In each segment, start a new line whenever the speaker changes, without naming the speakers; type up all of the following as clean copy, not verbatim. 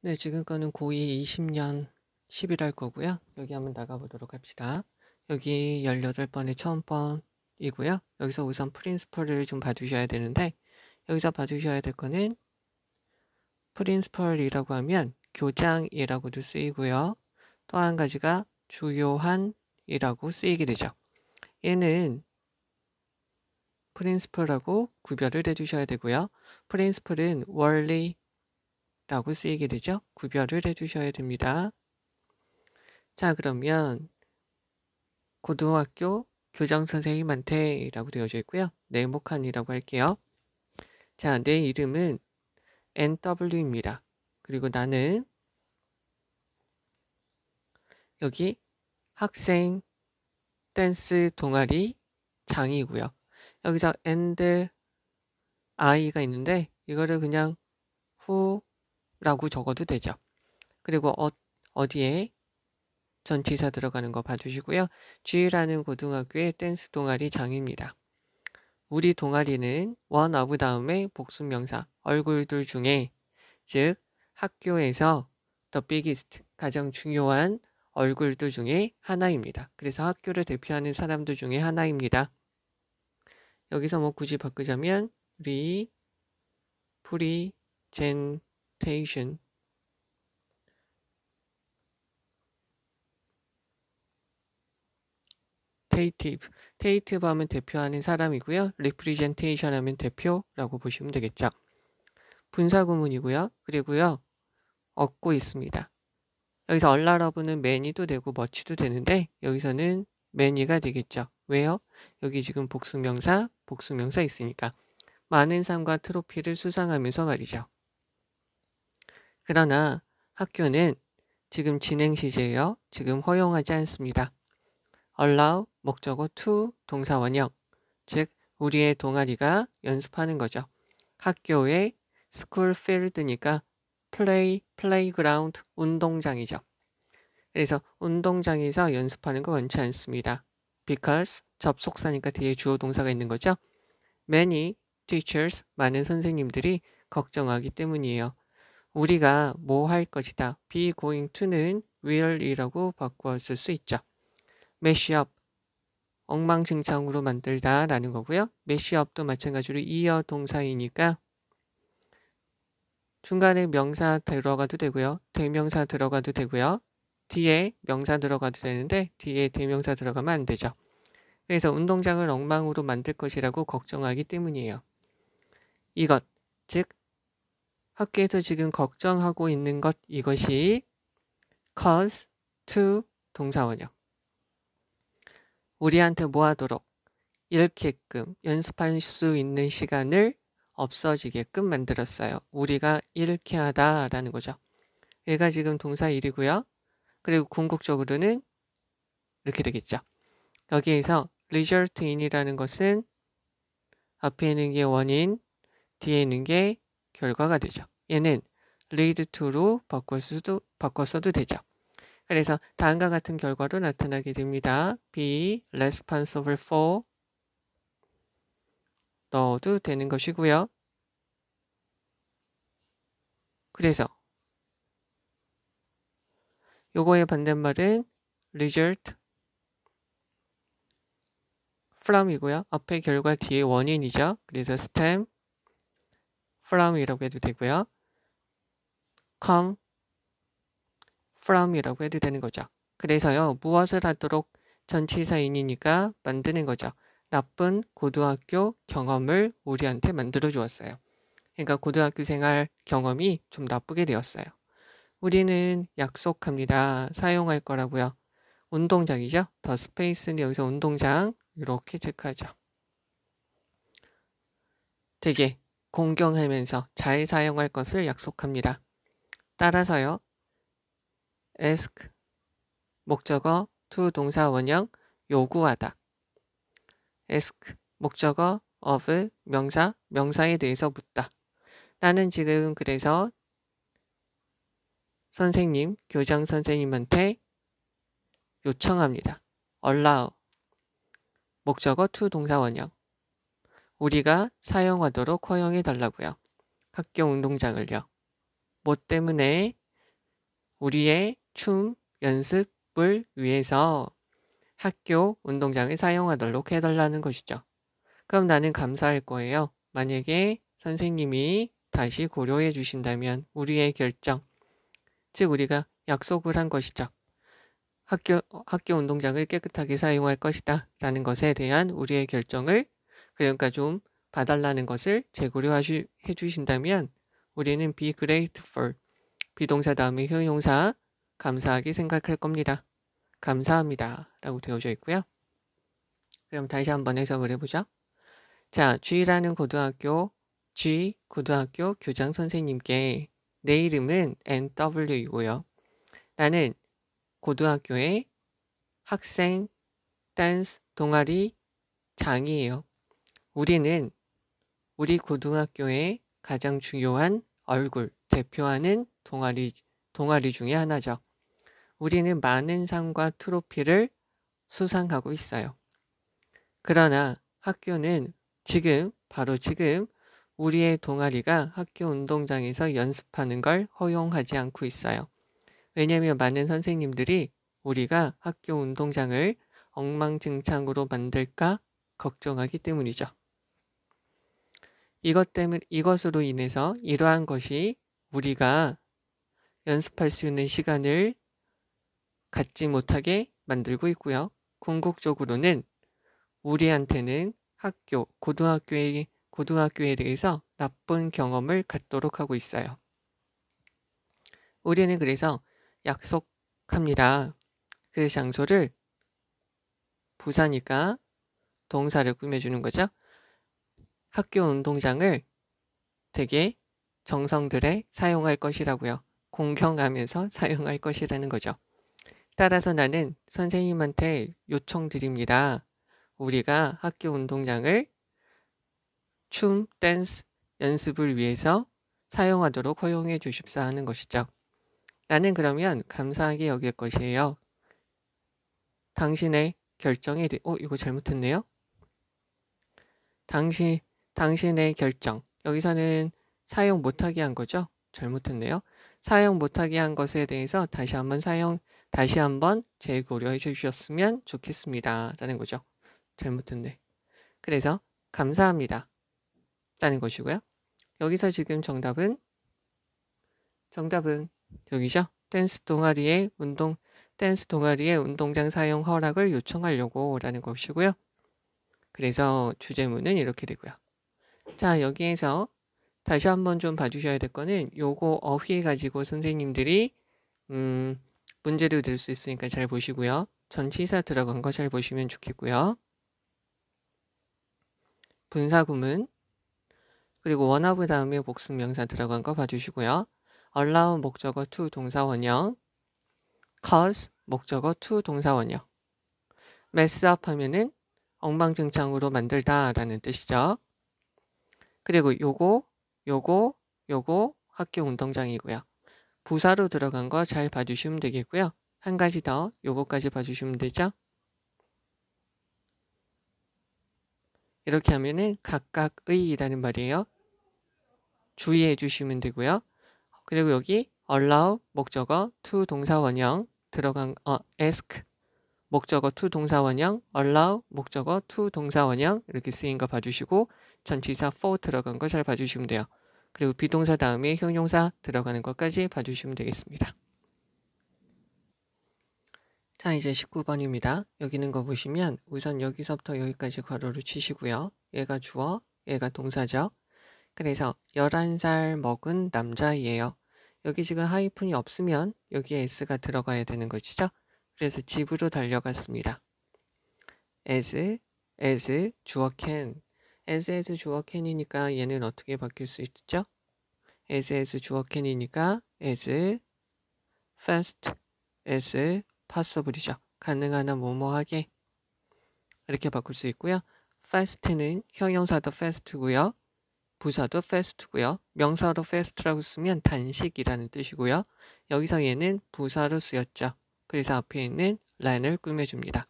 네, 지금 거는 고2 20년 11월 거고요. 여기 한번 나가보도록 합시다. 여기 18번의 처음 번이고요. 여기서 우선 프린스펄을 좀 봐주셔야 되는데, 여기서 봐주셔야 될 거는 프린스펄이라고 하면 교장이라고도 쓰이고요. 또 한 가지가 주요한이라고 쓰이게 되죠. 얘는 프린스펄하고 구별을 해주셔야 되고요. 프린스펄은 원리 라고 쓰이게 되죠. 구별을 해주셔야 됩니다. 자, 그러면 고등학교 교장선생님한테 라고 되어져 있고요. 네모칸이라고 할게요. 자, 내 이름은 NW입니다. 그리고 나는 여기 학생 댄스 동아리 장이고요. 여기서 and I가 있는데 이거를 그냥 who라고 적어도 되죠. 그리고 어디에 전치사 들어가는 거 봐주시고요. G라는 고등학교의 댄스 동아리 장입니다. 우리 동아리는 one of 다음에 복수명사 얼굴들 중에 즉 학교에서 the biggest 가장 중요한 얼굴들 중에 하나입니다. 그래서 학교를 대표하는 사람들 중에 하나입니다. 여기서 뭐 굳이 바꾸자면 representation 테이티브 하면 대표하는 사람이고요. representation 하면 대표라고 보시면 되겠죠. 분사구문이고요. 그리고요. 얻고 있습니다. 여기서 얼라러브는 many도 되고 much도 되는데 여기서는 many가 되겠죠. 왜요? 여기 지금 복수명사 있으니까 많은 상과 트로피를 수상하면서 말이죠. 그러나 학교는 지금 진행 시제예요. 지금 허용하지 않습니다. allow 목적어 to 동사 원형 즉 우리의 동아리가 연습하는 거죠. 학교의 school field니까 playground 운동장이죠. 그래서 운동장에서 연습하는 거 원치 않습니다. because 접속사니까 뒤에 주어 동사가 있는 거죠. many teachers 많은 선생님들이 걱정하기 때문이에요. 우리가 뭐 할 것이다. be going to는 will이라고 바꾸었을 수 있죠. mash up 엉망진창으로 만들다 라는 거고요. mash up도 마찬가지로 이어 동사이니까 중간에 명사 들어가도 되고요. 대명사 들어가도 되고요. 뒤에 명사 들어가도 되는데 뒤에 대명사 들어가면 안 되죠. 그래서 운동장을 엉망으로 만들 것이라고 걱정하기 때문이에요. 이것, 즉 학교에서 지금 걱정하고 있는 것 이것이 cause to 동사원형 우리한테 뭐 하도록 읽게끔 연습할 수 있는 시간을 없어지게끔 만들었어요. 우리가 잃게 하다라는 거죠. 얘가 지금 동사 1이고요. 그리고 궁극적으로는 이렇게 되겠죠. 여기에서 result in이라는 것은 앞에 있는 게 원인, 뒤에 있는 게 결과가 되죠. 얘는 lead to로 바꿨어도 되죠. 그래서 다음과 같은 결과로 나타나게 됩니다. be responsible for 넣어도 되는 것이고요. 그래서 요거의 반대말은 result from이고요. 앞에 결과 뒤에 원인이죠. 그래서 stem from이라고 해도 되고요. come from이라고 해도 되는 거죠. 그래서요. 무엇을 하도록 전치사인이니까 만드는 거죠. 나쁜 고등학교 경험을 우리한테 만들어 주었어요. 그러니까 고등학교 생활 경험이 좀 나쁘게 되었어요. 우리는 약속합니다. 사용할 거라고요. 운동장이죠. 더 스페이스는 여기서 운동장 이렇게 체크하죠. 되게 공경하면서 잘 사용할 것을 약속합니다. 따라서요. ask 목적어 to 동사 원형 요구하다. ask 목적어 of 명사에 대해서 묻다. 나는 지금 그래서 선생님, 교장 선생님한테 요청합니다. allow 목적어 to 동사 원형 우리가 사용하도록 허용해 달라고요. 학교 운동장을요. 뭐 때문에? 우리의 춤 연습을 위해서 학교 운동장을 사용하도록 해달라는 것이죠. 그럼 나는 감사할 거예요. 만약에 선생님이 다시 고려해 주신다면 우리의 결정, 즉 우리가 약속을 한 것이죠. 학교 운동장을 깨끗하게 사용할 것이다 라는 것에 대한 우리의 결정을 그러니까 좀 봐달라는 것을 재고려해 주신다면 우리는 be grateful, 비동사 다음에 형용사 감사하게 생각할 겁니다. 감사합니다 라고 되어져 있고요. 그럼 다시 한번 해석을 해보죠. 자, G라는 고등학교 교장 선생님께 내 이름은 NW이고요. 나는 고등학교의 학생 댄스 동아리 장이에요. 우리는 우리 고등학교의 가장 중요한 얼굴, 대표하는 동아리 중에 하나죠. 우리는 많은 상과 트로피를 수상하고 있어요. 그러나 학교는 바로 지금 우리의 동아리가 학교 운동장에서 연습하는 걸 허용하지 않고 있어요. 왜냐하면 많은 선생님들이 우리가 학교 운동장을 엉망진창으로 만들까 걱정하기 때문이죠. 이것으로 인해서 이러한 것이 우리가 연습할 수 있는 시간을 갖지 못하게 만들고 있고요. 궁극적으로는 우리한테는 고등학교에 대해서 나쁜 경험을 갖도록 하고 있어요. 우리는 그래서 약속합니다. 그 장소를 부사니까 동사를 꾸며주는 거죠. 학교 운동장을 되게 정성들에 사용할 것이라고요. 공경하면서 사용할 것이라는 거죠. 따라서 나는 선생님한테 요청드립니다. 우리가 학교 운동장을 춤, 댄스 연습을 위해서 사용하도록 허용해 주십사 하는 것이죠. 나는 그러면 감사하게 여길 것이에요. 당신의 결정에 대해 이거 잘못했네요. 당신의 결정. 여기서는 사용 못하게 한 거죠. 잘못했네요. 사용 못하게 한 것에 대해서 다시 한번 재고려해 주셨으면 좋겠습니다. 라는 거죠. 잘못했네. 그래서 감사합니다. 라는 것이고요. 여기서 지금 정답은 여기죠. 댄스 동아리의 운동장 사용 허락을 요청하려고 라는 것이고요. 그래서 주제문은 이렇게 되고요. 자, 여기에서 다시 한번 좀 봐주셔야 될 거는 요거 어휘 가지고 선생님들이 문제를 낼 수 있으니까 잘 보시고요. 전치사 들어간 거 잘 보시면 좋겠고요. 분사구문 그리고 원어브 다음에 복수 명사 들어간 거 봐주시고요. allow 목적어 to 동사 원형, cause 목적어 to 동사 원형, mess up 하면은 엉망진창으로 만들다 라는 뜻이죠. 그리고 요거 학교 운동장이고요. 부사로 들어간 거 잘 봐주시면 되겠고요. 한 가지 더 요거까지 봐주시면 되죠. 이렇게 하면은 각각의라는 말이에요. 주의해 주시면 되고요. 그리고 여기 allow 목적어 to 동사 원형 들어간 ask 목적어 to 동사 원형, allow 목적어 to 동사 원형 이렇게 쓰인 거 봐주시고 전치사 for 들어간 거 잘 봐주시면 돼요. 그리고 비동사 다음에 형용사 들어가는 것까지 봐주시면 되겠습니다. 자, 이제 19번입니다. 여기 있는 거 보시면 우선 여기서부터 여기까지 괄호를 치시고요. 얘가 주어, 얘가 동사죠. 그래서 11살 먹은 남자이에요. 여기 지금 하이픈이 없으면 여기에 s가 들어가야 되는 것이죠. 그래서 집으로 달려갔습니다. as 주어 can. as 주어 can이니까 얘는 어떻게 바뀔 수 있죠? as 주어 can이니까 as fast as possible이죠. 가능하나 뭐뭐하게 이렇게 바꿀 수 있고요. fast는 형용사도 fast고요. 부사도 fast고요. 명사로 fast라고 쓰면 단식이라는 뜻이고요. 여기서 얘는 부사로 쓰였죠. 그래서 앞에 있는 란을 꾸며줍니다.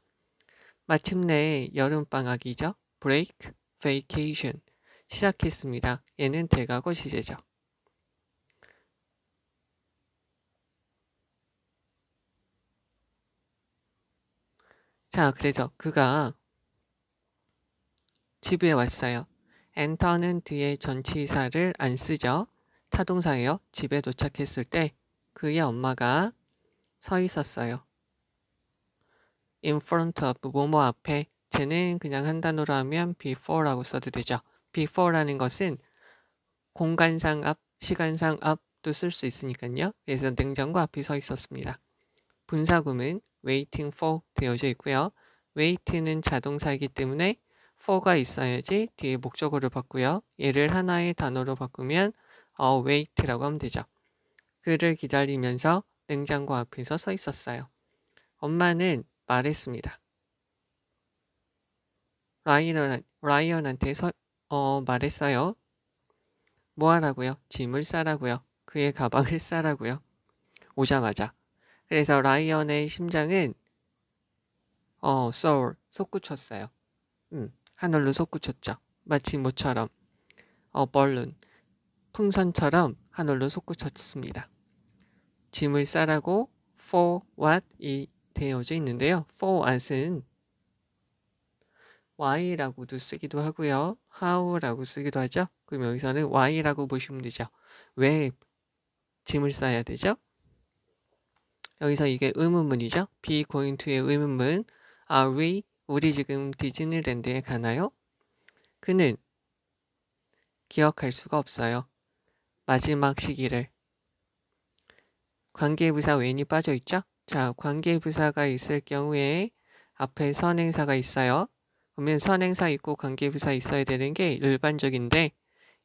마침내 여름방학이죠. break, vacation 시작했습니다. 얘는 대과거 시제죠. 자, 그래서 그가 집에 왔어요. enter는 뒤에 전치사를 안 쓰죠. 타동사예요. 집에 도착했을 때 그의 엄마가 서 있었어요. in front of 뭐뭐 앞에. 쟤는 그냥 한 단어로 하면 before라고 써도 되죠. before라는 것은 공간상 앞, 시간상 앞도 쓸 수 있으니까요. 그래서 냉장고 앞에 서 있었습니다. 분사구문 waiting for 되어져 있고요. wait는 자동사이기 때문에 for가 있어야지 뒤에 목적어를 바꾸요. 얘를 하나의 단어로 바꾸면 wait라고 하면 되죠. 그를 기다리면서 냉장고 앞에서 서 있었어요. 엄마는 말했습니다. 라이언한테 말했어요. 뭐 하라고요? 짐을 싸라고요. 그의 가방을 싸라고요. 오자마자. 그래서 라이언의 심장은 soul, 솟구쳤어요. 하늘로 솟구쳤죠. 마치 모처럼 balloon, 풍선처럼 하늘로 솟구쳤습니다. 짐을 싸라고 for what이 되어져 있는데요. for what은 why라고도 쓰기도 하고요. how라고 쓰기도 하죠. 그럼 여기서는 why라고 보시면 되죠. 왜 짐을 싸야 되죠? 여기서 이게 의문문이죠. be going to의 의문문. Are we? 우리 지금 디즈니랜드에 가나요? 그는 기억할 수가 없어요. 마지막 시기를. 관계부사 when이 빠져있죠? 자, 관계부사가 있을 경우에 앞에 선행사가 있어요. 그러면 선행사 있고 관계부사 있어야 되는 게 일반적인데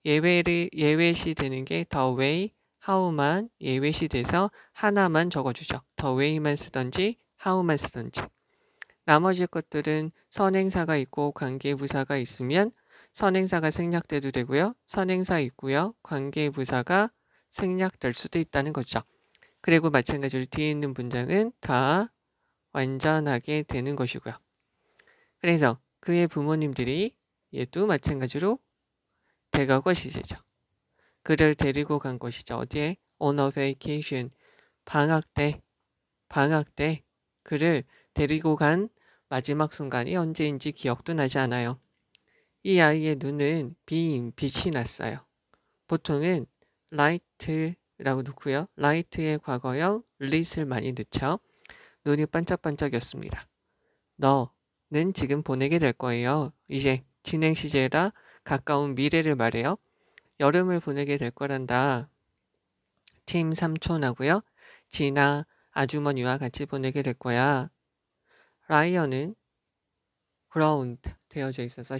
예외시 되는 게 the way, how만 예외시 돼서 하나만 적어주죠. the way만 쓰던지 how만 쓰던지. 나머지 것들은 선행사가 있고 관계부사가 있으면 선행사가 생략돼도 되고요. 선행사 있고요. 관계부사가 생략될 수도 있다는 거죠. 그리고 마찬가지로 뒤에 있는 문장은 다 완전하게 되는 것이고요. 그래서 그의 부모님들이 얘도 마찬가지로 대과거 시제죠. 그를 데리고 간 것이죠. 어디에? On a vacation. 방학 때 그를 데리고 간 마지막 순간이 언제인지 기억도 나지 않아요. 이 아이의 눈은 빛이 났어요. 보통은 light라고 넣고요. light의 과거형 lit을 많이 넣죠. 눈이 반짝반짝였습니다. 너는 지금 보내게 될 거예요. 이제 진행 시제라 가까운 미래를 말해요. 여름을 보내게 될 거란다. 팀 삼촌하고요. 지나 아주머니와 같이 보내게 될 거야. 라이언은 ground 되어져 있어서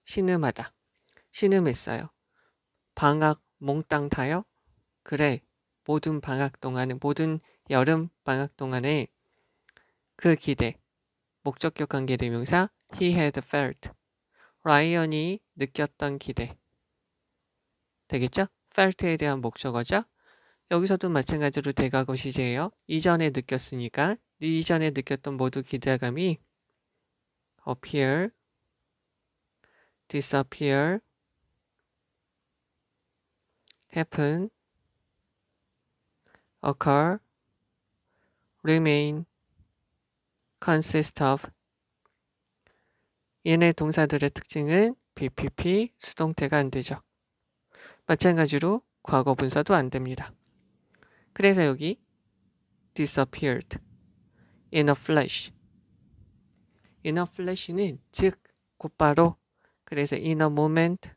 신음하다. 신음했어요. 방학 몽땅 다요? 그래. 모든 여름 방학 동안에 그 기대. 목적격 관계대명사 he had felt. 라이언이 느꼈던 기대. 되겠죠? felt에 대한 목적어죠. 여기서도 마찬가지로 대과거 시제예요. 이전에 느꼈으니까 이전에 느꼈던 모두 기대감이 appear, disappear, happen, occur, remain, consist of. 얘네 동사들의 특징은 BPP 수동태가 안 되죠. 마찬가지로 과거 분사도 안 됩니다. 그래서 여기 disappeared, in a flash. in a flash는 즉 곧바로, 그래서 in a moment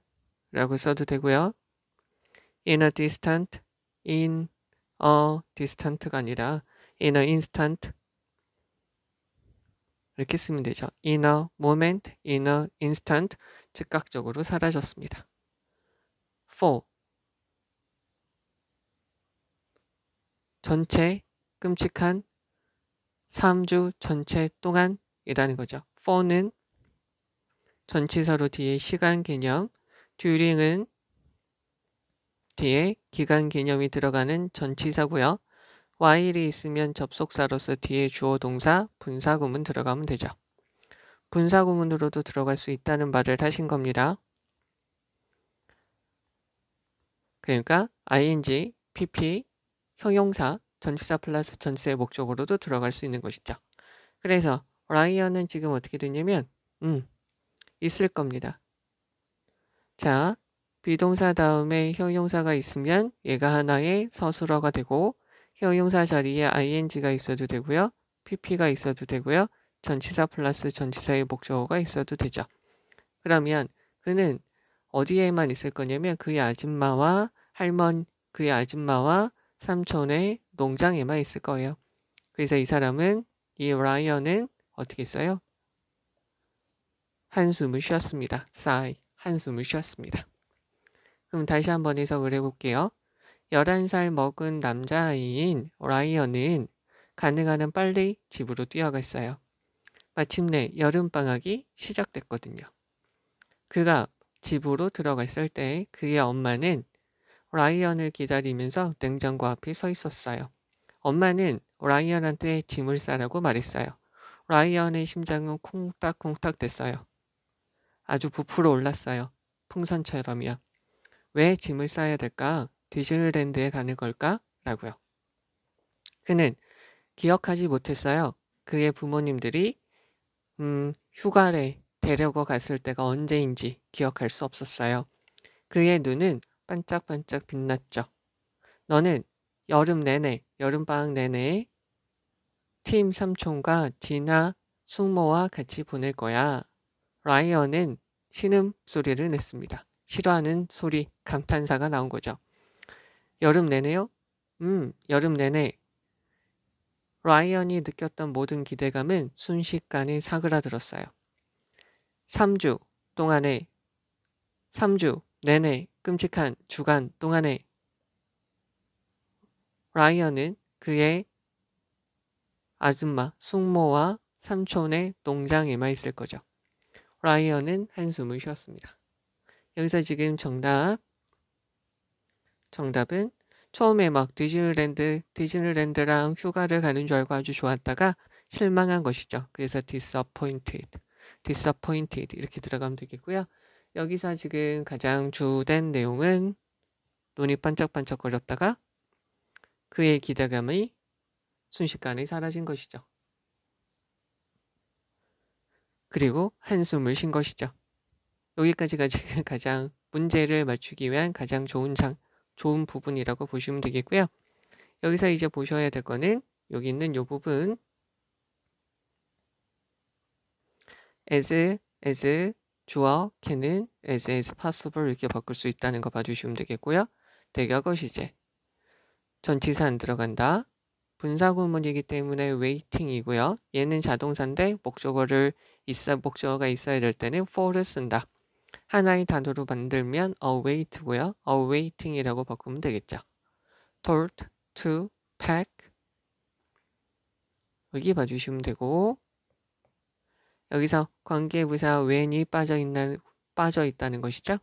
라고 써도 되고요. in a distant가 아니라 in a instant 이렇게 쓰면 되죠. in a moment, in a instant 즉각적으로 사라졌습니다. for 전체 끔찍한 3주 전체 동안이라는 거죠. for는 전치사로 뒤에 시간 개념, during은 뒤에 기간 개념이 들어가는 전치사고요. while이 있으면 접속사로서 뒤에 주어 동사 분사구문 들어가면 되죠. 분사구문으로도 들어갈 수 있다는 말을 하신 겁니다. 그러니까 ing, pp, 형용사, 전치사 플러스 전치사의 목적으로도 들어갈 수 있는 것이죠. 그래서 라이언은 지금 어떻게 됐냐면 있을 겁니다. 자, 비동사 다음에 형용사가 있으면 얘가 하나의 서술어가 되고 형용사 자리에 ing가 있어도 되고요. pp가 있어도 되고요. 전치사 플러스 전치사의 목적어가 있어도 되죠. 그러면 그는 어디에만 있을 거냐면 그의 아줌마와 그의 아줌마와 삼촌의 농장에만 있을 거예요. 그래서 이 라이언은 어떻게 써요? 한숨을 쉬었습니다. sigh, 한숨을 쉬었습니다. 그럼 다시 한번 해석을 해볼게요. 11살 먹은 남자아이인 라이언은 가능한 한 빨리 집으로 뛰어갔어요. 마침내 여름방학이 시작됐거든요. 그가 집으로 들어갔을 때 그의 엄마는 라이언을 기다리면서 냉장고 앞에 서 있었어요. 엄마는 라이언한테 짐을 싸라고 말했어요. 라이언의 심장은 쿵딱쿵딱 됐어요. 아주 부풀어 올랐어요. 풍선처럼요. 왜 짐을 싸야 될까? 디즈니랜드에 가는 걸까? 라고요. 그는 기억하지 못했어요. 그의 부모님들이 휴가를 데려고 갔을 때가 언제인지 기억할 수 없었어요. 그의 눈은 반짝반짝 빛났죠. 너는 여름방학 내내 팀 삼촌과 지나 숙모와 같이 보낼 거야. 라이언은 신음소리를 냈습니다. 싫어하는 소리, 감탄사가 나온 거죠. 여름 내내요? 여름 내내. 라이언이 느꼈던 모든 기대감은 순식간에 사그라들었어요. 3주 내내 끔찍한 주간 동안에 라이언은 그의 아줌마, 숙모와 삼촌의 농장에만 있을 거죠. 라이언은 한숨을 쉬었습니다. 여기서 지금 정답은 처음에 막 디즈니랜드랑 휴가를 가는 줄 알고 아주 좋았다가 실망한 것이죠. 그래서 disappointed 이렇게 들어가면 되겠고요. 여기서 지금 가장 주된 내용은 눈이 반짝반짝거렸다가 그의 기대감이 순식간에 사라진 것이죠. 그리고 한숨을 쉰 것이죠. 여기까지가 지금 가장 문제를 맞추기 위한 가장 좋은 부분이라고 보시면 되겠고요. 여기서 이제 보셔야 될 거는 여기 있는 이 부분 as 주어, can은 as possible 이렇게 바꿀 수 있다는 거 봐주시면 되겠고요. 대격어 시제 전치사 안 들어간다. 분사구문이기 때문에 waiting이고요. 얘는 자동사인데 목적어가 있어야 될 때는 for를 쓴다. 하나의 단어로 만들면 await고요. awaiting이라고 바꾸면 되겠죠. told, to, pack 여기 봐주시면 되고 여기서 관계부사 when이 빠져 있다는 것이죠.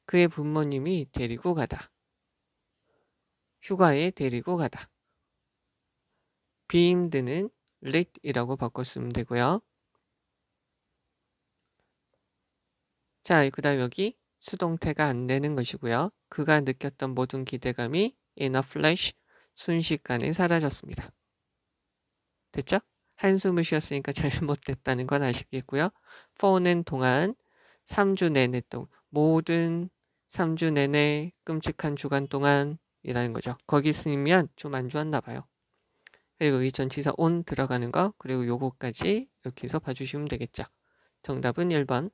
그의 부모님이 데리고 가다. 휴가에 데리고 가다. 비임드는 let이라고 바꿨으면 되고요. 자, 그 다음 여기 수동태가 안 되는 것이고요. 그가 느꼈던 모든 기대감이 in a flash 순식간에 사라졌습니다. 됐죠? 한숨을 쉬었으니까 잘못됐다는 건 아시겠고요. for는 동안 3주 내내 모든 3주 내내 끔찍한 주간 동안이라는 거죠. 거기 쓰면 좀 안 좋았나 봐요. 그리고 여기 전치사 on 들어가는 거 그리고 요거까지 이렇게 해서 봐주시면 되겠죠. 정답은 1번.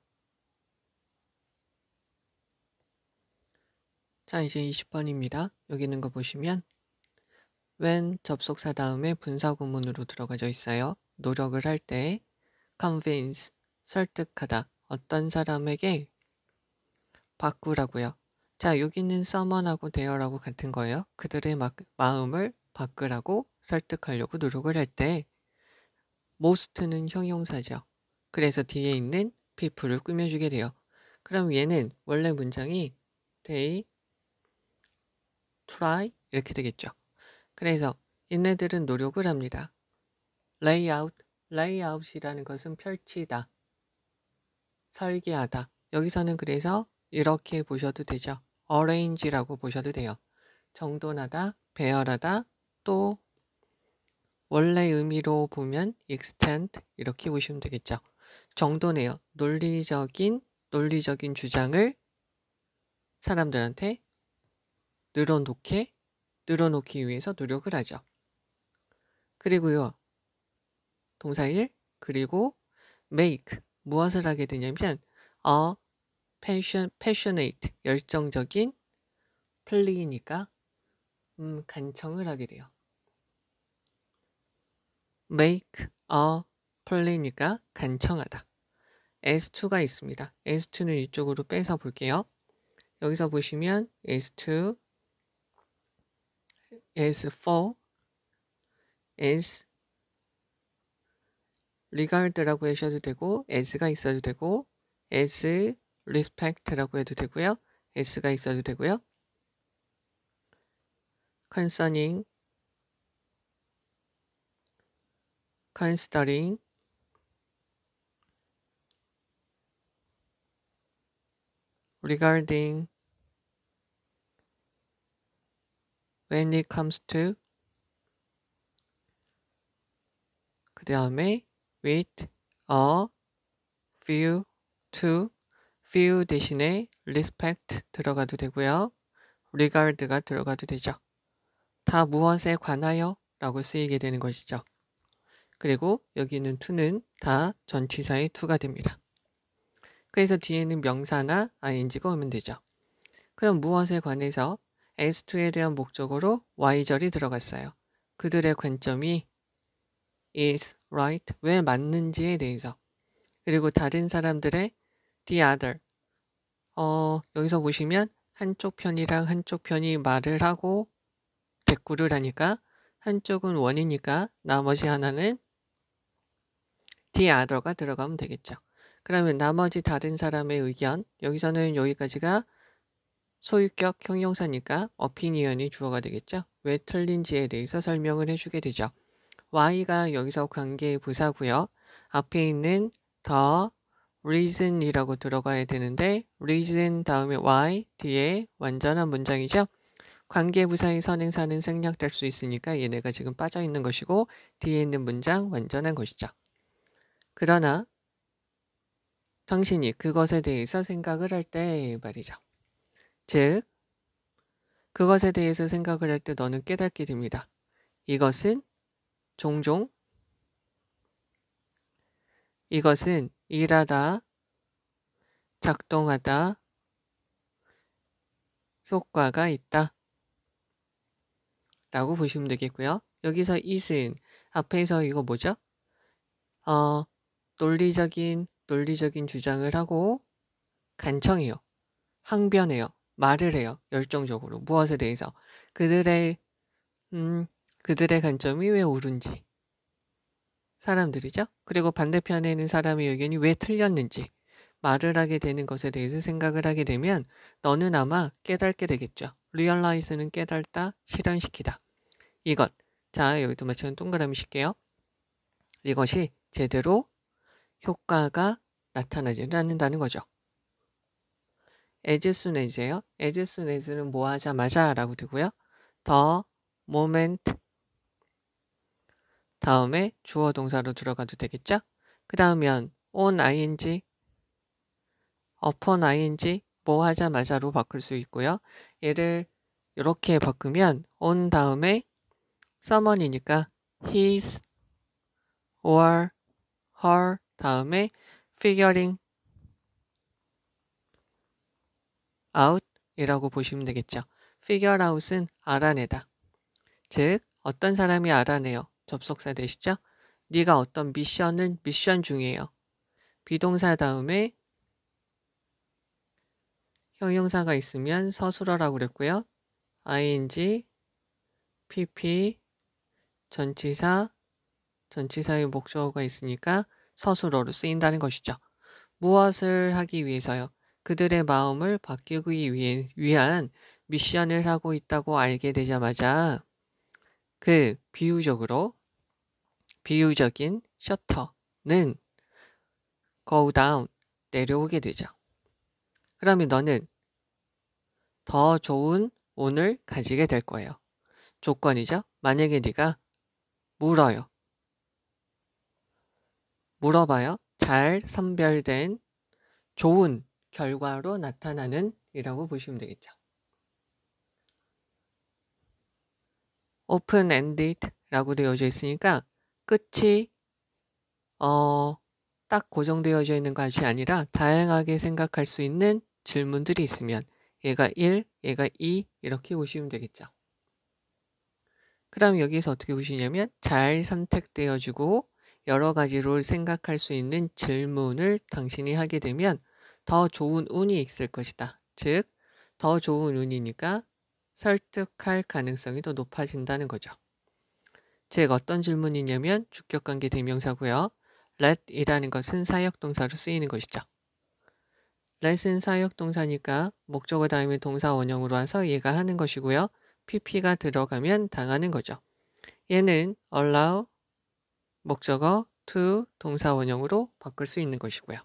자, 이제 20번입니다. 여기 있는 거 보시면 when 접속사 다음에 분사구문으로 들어가져 있어요. 노력을 할 때 convince, 설득하다. 어떤 사람에게 바꾸라고요. 자, 여기 있는 someone하고 there하고 같은 거예요. 그들의 마음을 바꾸라고 설득하려고 노력을 할 때 most는 형용사죠. 그래서 뒤에 있는 people을 꾸며주게 돼요. 그럼 얘는 원래 문장이 they try 이렇게 되겠죠. 그래서 얘네들은 노력을 합니다. layout이라는 것은 펼치다, 설계하다. 여기서는 그래서 이렇게 보셔도 되죠. arrange라고 보셔도 돼요. 정돈하다, 배열하다, 또 원래 의미로 보면 extend 이렇게 보시면 되겠죠. 정도네요. 논리적인 주장을 사람들한테 늘어놓기 위해서 노력을 하죠. 그리고요. 동사 1 그리고 make 무엇을 하게 되냐면 passionate 열정적인 plea니까 간청을 하게 돼요. make a plea니까 간청하다. as2가 있습니다. as2는 이쪽으로 빼서 볼게요. 여기서 보시면 as2, as4, as regard라고 하셔도 되고 as가 있어도 되고 as respect라고 해도 되고요. s가 있어도 되고요. concerning, considering, regarding, when it comes to, 그 다음에 with, a, few, to, few 대신에 respect 들어가도 되고요. regard가 들어가도 되죠. 다 무엇에 관하여 라고 쓰이게 되는 것이죠. 그리고 여기는 to는 다 전치사의 to가 됩니다. 그래서 뒤에는 명사나 ing가 오면 되죠. 그럼 무엇에 관해서 as2에 대한 목적어로 y절이 들어갔어요. 그들의 관점이 is right, 왜 맞는지에 대해서. 그리고 다른 사람들의 the other. 여기서 보시면 한쪽 편이랑 한쪽 편이 말을 하고 대꾸를 하니까 한쪽은 원이니까 나머지 하나는 the other가 들어가면 되겠죠. 그러면 나머지 다른 사람의 의견, 여기서는 여기까지가 소유격 형용사니까 opinion이 주어가 되겠죠. 왜 틀린지에 대해서 설명을 해주게 되죠. y가 여기서 관계의 부사고요. 앞에 있는 the reason이라고 들어가야 되는데 reason 다음에 y 뒤에 완전한 문장이죠. 관계부사의 선행사는 생략될 수 있으니까 얘네가 지금 빠져 있는 것이고 뒤에 있는 문장 완전한 것이죠. 그러나 당신이 그것에 대해서 생각을 할 때 말이죠. 즉 그것에 대해서 생각을 할 때 너는 깨닫게 됩니다. 이것은 종종 이것은 일하다, 작동하다, 효과가 있다 라고 보시면 되겠고요. 여기서 is은 앞에서 이거 뭐죠? 논리적인 주장을 하고 간청해요. 항변해요. 말을 해요. 열정적으로. 무엇에 대해서. 그들의 관점이 왜 옳은지. 사람들이죠. 그리고 반대편에 있는 사람의 의견이 왜 틀렸는지 말을 하게 되는 것에 대해서 생각을 하게 되면 너는 아마 깨닫게 되겠죠. realize는 깨닫다, 실현시키다. 이것. 자, 여기도 마찬가지로 동그라미 칠게요. 이것이 제대로 효과가 나타나지 않는다는 거죠. as soon as예요. as soon as는 뭐 하자마자 라고 되고요. the moment 다음에 주어 동사로 들어가도 되겠죠? 그 다음엔 on ing, upon ing 뭐 하자마자로 바꿀 수 있고요. 얘를 이렇게 바꾸면 on 다음에 someone이니까 his or her 다음에 figuring out 이라고 보시면 되겠죠. figure out은 알아내다. 즉 어떤 사람이 알아내요. 접속사 되시죠? 네가 어떤 미션 중이에요. 비동사 다음에 형용사가 있으면 서술어라고 그랬고요. ing, pp, 전치사의 목적어가 있으니까 서술어로 쓰인다는 것이죠. 무엇을 하기 위해서요? 그들의 마음을 바뀌기 위한 미션을 하고 있다고 알게 되자마자 그 비유적인 셔터는 go down, 내려오게 되죠. 그러면 너는 더 좋은 운을 가지게 될 거예요. 조건이죠. 만약에 네가 물어요. 물어봐요. 잘 선별된 좋은 결과로 나타나는 이라고 보시면 되겠죠. open-ended 라고 되어져 있으니까 끝이 딱 고정되어져 있는 것이 아니라 다양하게 생각할 수 있는 질문들이 있으면 얘가 1, 얘가 2 이렇게 보시면 되겠죠. 그럼 여기서 어떻게 보시냐면 잘 선택되어지고 여러 가지로 생각할 수 있는 질문을 당신이 하게 되면 더 좋은 운이 있을 것이다. 즉, 더 좋은 운이니까 설득할 가능성이 더 높아진다는 거죠. 즉, 어떤 질문이냐면 주격관계 대명사고요. let이라는 것은 사역동사로 쓰이는 것이죠. let은 사역동사니까 목적어 다음에 동사 원형으로 와서 얘가 하는 것이고요. pp가 들어가면 당하는 거죠. 얘는 allow 목적어 to 동사 원형으로 바꿀 수 있는 것이고요.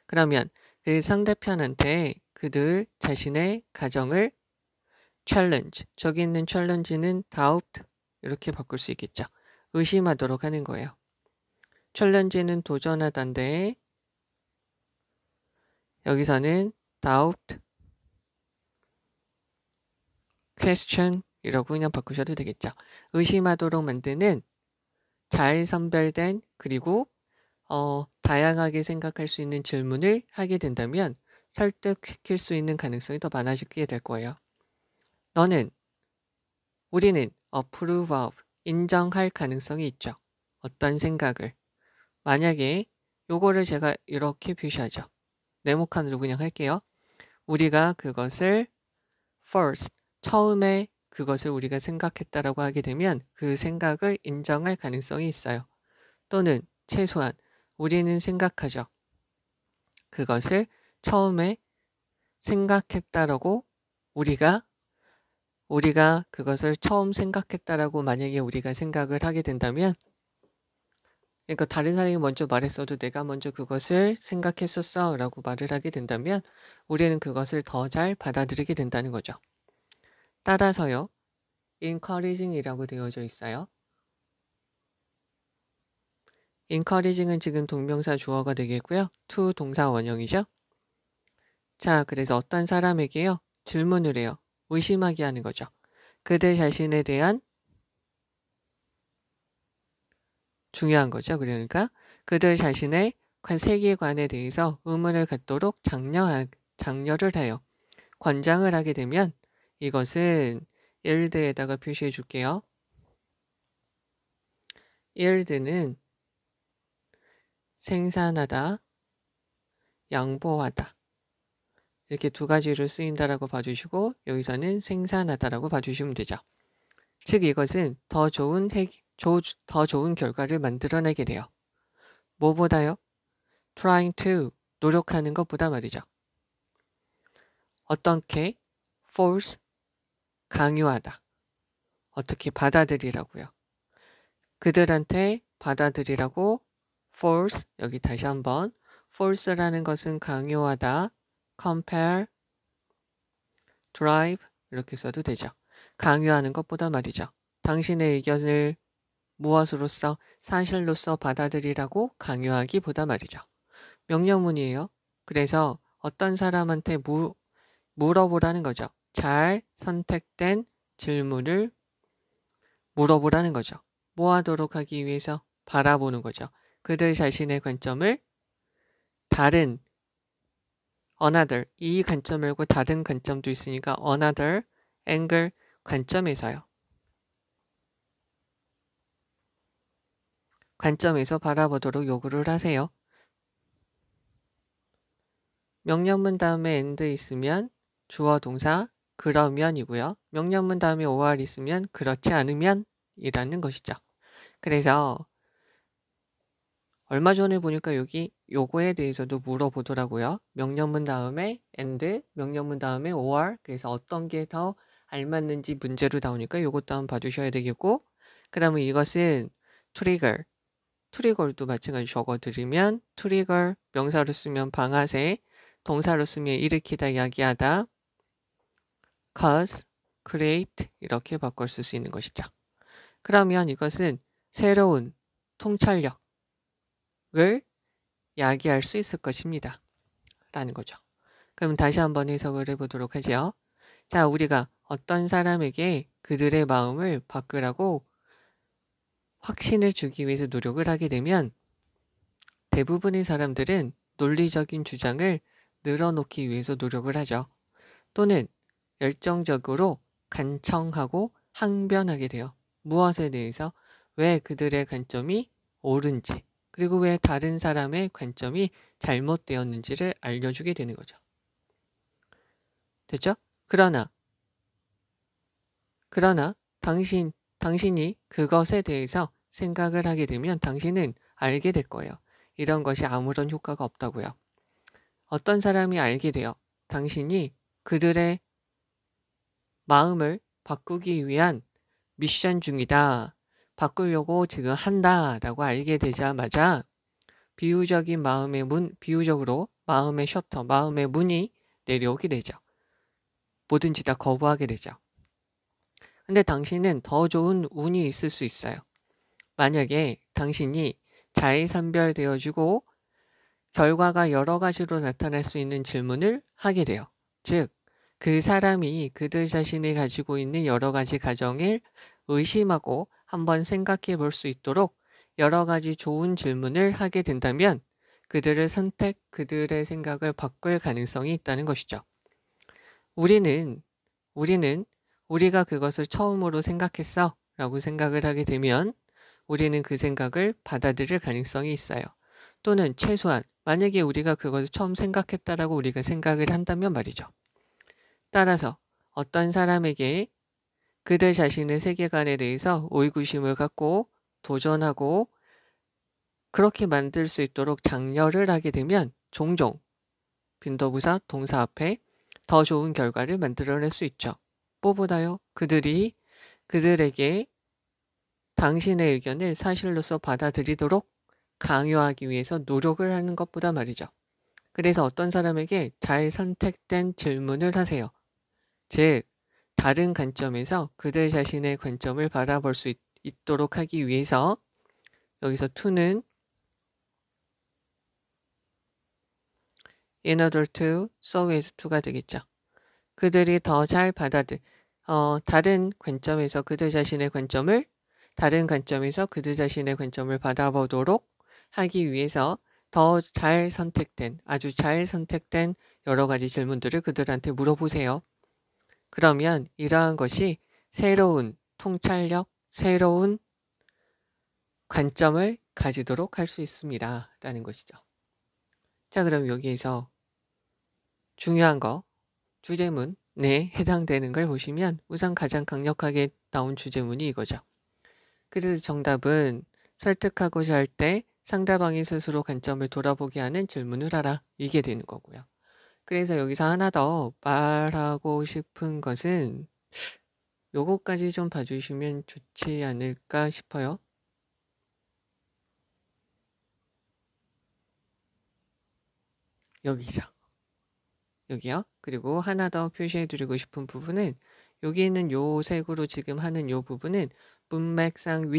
그러면 그 상대편한테 그들 자신의 가정을 challenge, 저기 있는 challenge는 doubt 이렇게 바꿀 수 있겠죠. 의심하도록 하는 거예요. challenge는 도전하다인데 여기서는 doubt, question 이라고 그냥 바꾸셔도 되겠죠. 의심하도록 만드는 잘 선별된 그리고 다양하게 생각할 수 있는 질문을 하게 된다면 설득시킬 수 있는 가능성이 더 많아지게 될 거예요. 우리는 approve of, 인정할 가능성이 있죠. 어떤 생각을. 만약에 요거를 제가 이렇게 표시하죠. 네모칸으로 그냥 할게요. 우리가 그것을 first, 처음에 그것을 우리가 생각했다라고 하게 되면 그 생각을 인정할 가능성이 있어요. 또는 최소한 우리는 생각하죠. 그것을 처음에 생각했다라고 우리가 그것을 처음 생각했다라고 만약에 우리가 생각을 하게 된다면 그러니까 다른 사람이 먼저 말했어도 내가 먼저 그것을 생각했었어 라고 말을 하게 된다면 우리는 그것을 더 잘 받아들이게 된다는 거죠. 따라서요. encouraging이라고 되어져 있어요. encouraging은 지금 동명사 주어가 되겠고요. to 동사 원형이죠. 자, 그래서 어떤 사람에게요. 질문을 해요. 의심하게 하는 거죠. 그들 자신에 대한 중요한 거죠. 그러니까 그들 자신의 세계관에 대해서 의문을 갖도록 장려를 해요. 권장을 하게 되면 이것은 yield에다가 표시해 줄게요. yield는 생산하다, 양보하다 이렇게 두 가지로 쓰인다라고 봐주시고 여기서는 생산하다라고 봐주시면 되죠. 즉 이것은 더 좋은 결과를 만들어내게 돼요. 뭐보다요? trying to, 노력하는 것보다 말이죠. 어떻게? force, 강요하다. 어떻게 받아들이라고요. 그들한테 받아들이라고 force, 여기 다시 한번 force라는 것은 강요하다, compel, drive 이렇게 써도 되죠. 강요하는 것보다 말이죠. 당신의 의견을 무엇으로서 사실로서 받아들이라고 강요하기보다 말이죠. 명령문이에요. 그래서 어떤 사람한테 물어보라는 거죠. 잘 선택된 질문을 물어보라는 거죠. 뭐 하도록 하기 위해서? 바라보는 거죠. 그들 자신의 관점을 다른 another, 이 관점 말고 다른 관점도 있으니까 another angle 관점에서요. 관점에서 바라보도록 요구를 하세요. 명령문 다음에 and 있으면 주어 동사 그러면이고요. 명령문 다음에 or 있으면 그렇지 않으면 이라는 것이죠. 그래서 얼마 전에 보니까 여기 요거에 대해서도 물어보더라고요. 명령문 다음에 and, 명령문 다음에 or, 그래서 어떤 게 더 알맞는지 문제로 나오니까 요것도 한번 봐주셔야 되겠고, 그러면 이것은 트리거도 마찬가지 적어드리면 트리거, 명사로 쓰면 방아쇠, 동사로 쓰면 일으키다, 야기하다, cause, create 이렇게 바꿔 쓸 수 있는 것이죠. 그러면 이것은 새로운 통찰력을 야기할 수 있을 것입니다. 라는 거죠. 그럼 다시 한번 해석을 해보도록 하죠. 자, 우리가 어떤 사람에게 그들의 마음을 바꾸라고 확신을 주기 위해서 노력을 하게 되면 대부분의 사람들은 논리적인 주장을 늘어놓기 위해서 노력을 하죠. 또는 열정적으로 간청하고 항변하게 돼요. 무엇에 대해서? 왜 그들의 관점이 옳은지, 그리고 왜 다른 사람의 관점이 잘못되었는지를 알려주게 되는 거죠. 됐죠? 그러나 당신이 그것에 대해서 생각을 하게 되면 당신은 알게 될 거예요. 이런 것이 아무런 효과가 없다고요. 어떤 사람이 알게 돼요. 당신이 그들의 마음을 바꾸기 위한 미션 중이다. 바꾸려고 지금 한다라고 알게 되자마자 비유적으로 마음의 셔터, 마음의 문이 내려오게 되죠. 뭐든지 다 거부하게 되죠. 근데 당신은 더 좋은 운이 있을 수 있어요. 만약에 당신이 잘 선별되어지고 결과가 여러 가지로 나타날 수 있는 질문을 하게 돼요. 즉, 그 사람이 그들 자신이 가지고 있는 여러 가지 가정을 의심하고 한번 생각해 볼 수 있도록 여러 가지 좋은 질문을 하게 된다면 그들의 생각을 바꿀 가능성이 있다는 것이죠. 우리는 우리가 그것을 처음으로 생각했어 라고 생각을 하게 되면 우리는 그 생각을 받아들일 가능성이 있어요. 또는 최소한 만약에 우리가 그것을 처음 생각했다라고 우리가 생각을 한다면 말이죠. 따라서 어떤 사람에게 그들 자신의 세계관에 대해서 의구심을 갖고 도전하고 그렇게 만들 수 있도록 장려를 하게 되면 종종 빈도부사 동사 앞에 더 좋은 결과를 만들어낼 수 있죠. 무엇보다요? 그들에게 당신의 의견을 사실로서 받아들이도록 강요하기 위해서 노력을 하는 것보다 말이죠. 그래서 어떤 사람에게 잘 선택된 질문을 하세요. 즉, 다른 관점에서 그들 자신의 관점을 바라볼 수 있도록 하기 위해서 여기서 to는 in order to, so as to가 되겠죠. 그들이 더 잘 다른 관점에서 그들 자신의 관점을 바라보도록 하기 위해서 아주 잘 선택된 여러 가지 질문들을 그들한테 물어보세요. 그러면 이러한 것이 새로운 통찰력, 새로운 관점을 가지도록 할 수 있습니다. 라는 것이죠. 자, 그럼 여기에서 중요한 거, 주제문에 해당되는 걸 보시면 우선 가장 강력하게 나온 주제문이 이거죠. 그래서 정답은 설득하고자 할 때 상대방이 스스로 관점을 돌아보게 하는 질문을 하라. 이게 되는 거고요. 그래서 여기서 하나 더 말하고 싶은 것은 요거까지 좀 봐주시면 좋지 않을까 싶어요. 여기요. 그리고 하나 더 표시해드리고 싶은 부분은 여기 있는 요 색으로 지금 하는 요 부분은 문맥상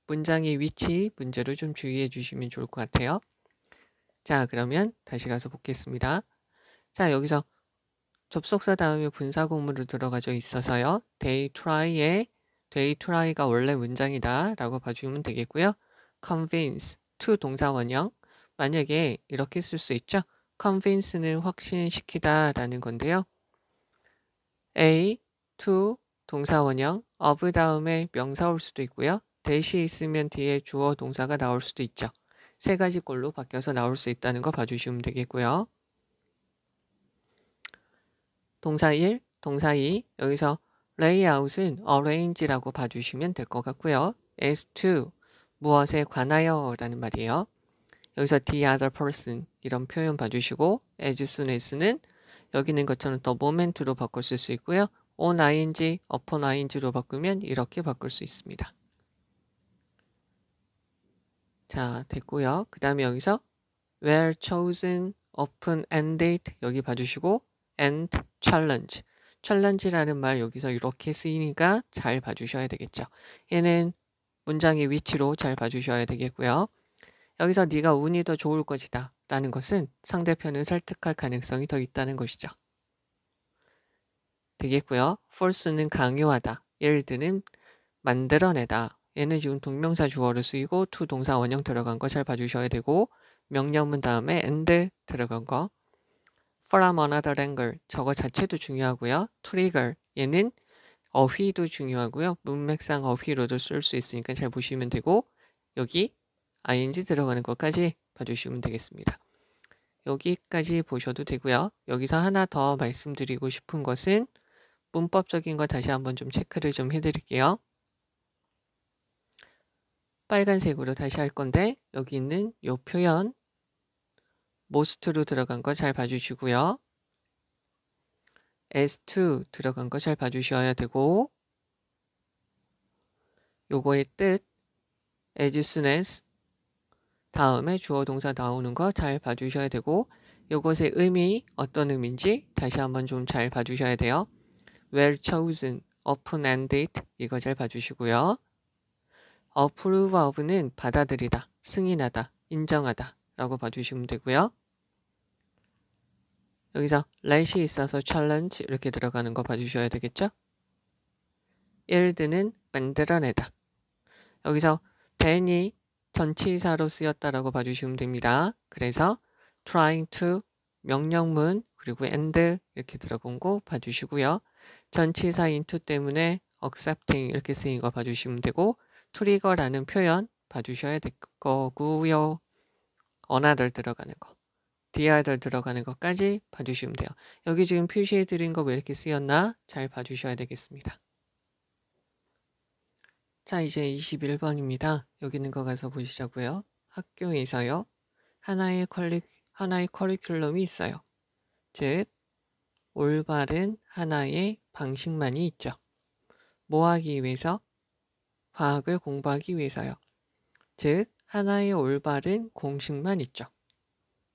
문장의 위치 문제로 좀 주의해 주시면 좋을 것 같아요. 자, 그러면 다시 가서 보겠습니다. 자, 여기서 접속사 다음에 분사구문으로 들어가져 있어서요. They try가 원래 문장이다 라고 봐주면 되겠고요. convince, to 동사 원형. 만약에 이렇게 쓸 수 있죠. convince는 확신시키다 라는 건데요. A, to 동사 원형, of 다음에 명사 올 수도 있고요. 대시 있으면 뒤에 주어 동사가 나올 수도 있죠. 세 가지 꼴로 바뀌어서 나올 수 있다는 거 봐주시면 되겠고요. 동사 1, 동사 2, 여기서 layout은 arrange라고 봐주시면 될 것 같고요. as to, 무엇에 관하여 라는 말이에요. 여기서 the other person 이런 표현 봐주시고 as soon as는 여기 있는 것처럼 더 moment로 바꿀 수 있고요. on ing, upon ing로 바꾸면 이렇게 바꿀 수 있습니다. 자, 됐고요. 그 다음에 여기서 were chosen, open-ended 여기 봐주시고 and challenge라는 말 여기서 이렇게 쓰이니까 잘 봐주셔야 되겠죠. 얘는 문장의 위치로 잘 봐주셔야 되겠고요. 여기서 네가 운이 더 좋을 것이다 라는 것은 상대편을 설득할 가능성이 더 있다는 것이죠. 되겠고요. force는 강요하다. 예를 들면 만들어내다. 얘는 지금 동명사 주어를 쓰이고 to 동사 원형 들어간 거 잘 봐주셔야 되고 명령문 다음에 and 들어간 거 from another angle 저거 자체도 중요하고요. trigger 얘는 어휘도 중요하고요. 문맥상 어휘로도 쓸 수 있으니까 잘 보시면 되고 여기 ing 들어가는 것까지 봐주시면 되겠습니다. 여기까지 보셔도 되고요. 여기서 하나 더 말씀드리고 싶은 것은 문법적인 거 다시 한번 좀 체크를 좀 해드릴게요. 빨간색으로 다시 할 건데 여기 있는 요 표현 most로 들어간 거 잘 봐주시고요. as2 들어간 거 잘 봐주셔야 되고 요거의 뜻 as soon as 다음에 주어 동사 나오는 거 잘 봐주셔야 되고 요것의 의미 어떤 의미인지 다시 한번 좀 잘 봐주셔야 돼요. well chosen, open-ended 이거 잘 봐주시고요. approve of는 받아들이다, 승인하다, 인정하다 라고 봐주시면 되고요. 여기서 let이 있어서 challenge 이렇게 들어가는 거 봐주셔야 되겠죠. build는 만들어내다. 여기서 then이 전치사로 쓰였다라고 봐주시면 됩니다. 그래서 trying to 명령문 그리고 and 이렇게 들어간 거 봐주시고요. 전치사 into 때문에 accepting 이렇게 쓰인 거 봐주시면 되고 trigger라는 표현 봐주셔야 될 거고요. another 들어가는 거, the other 들어가는 것까지 봐주시면 돼요. 여기 지금 표시해 드린 거 왜 이렇게 쓰였나 잘 봐주셔야 되겠습니다. 자, 이제 21번입니다. 여기 있는 거 가서 보시자고요. 학교에서요. 하나의 커리큘럼이 있어요. 즉, 올바른 하나의 방식만이 있죠. 뭐 하기 위해서? 과학을 공부하기 위해서요. 즉, 하나의 올바른 공식만 있죠.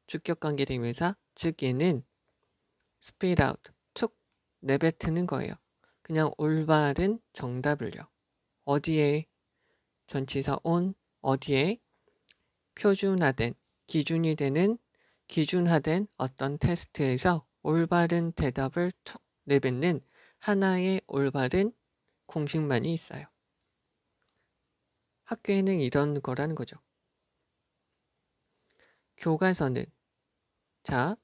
주격관계 대명사, 즉 얘는 spit out, 툭 내뱉는 거예요. 그냥 올바른 정답을요. 어디에 전치사 on 어디에 표준화된 기준이 되는 기준화된 어떤 테스트에서 올바른 대답을 툭 내뱉는 하나의 올바른 공식만이 있어요. 학교에는 이런 거라는 거죠. 교과서는 자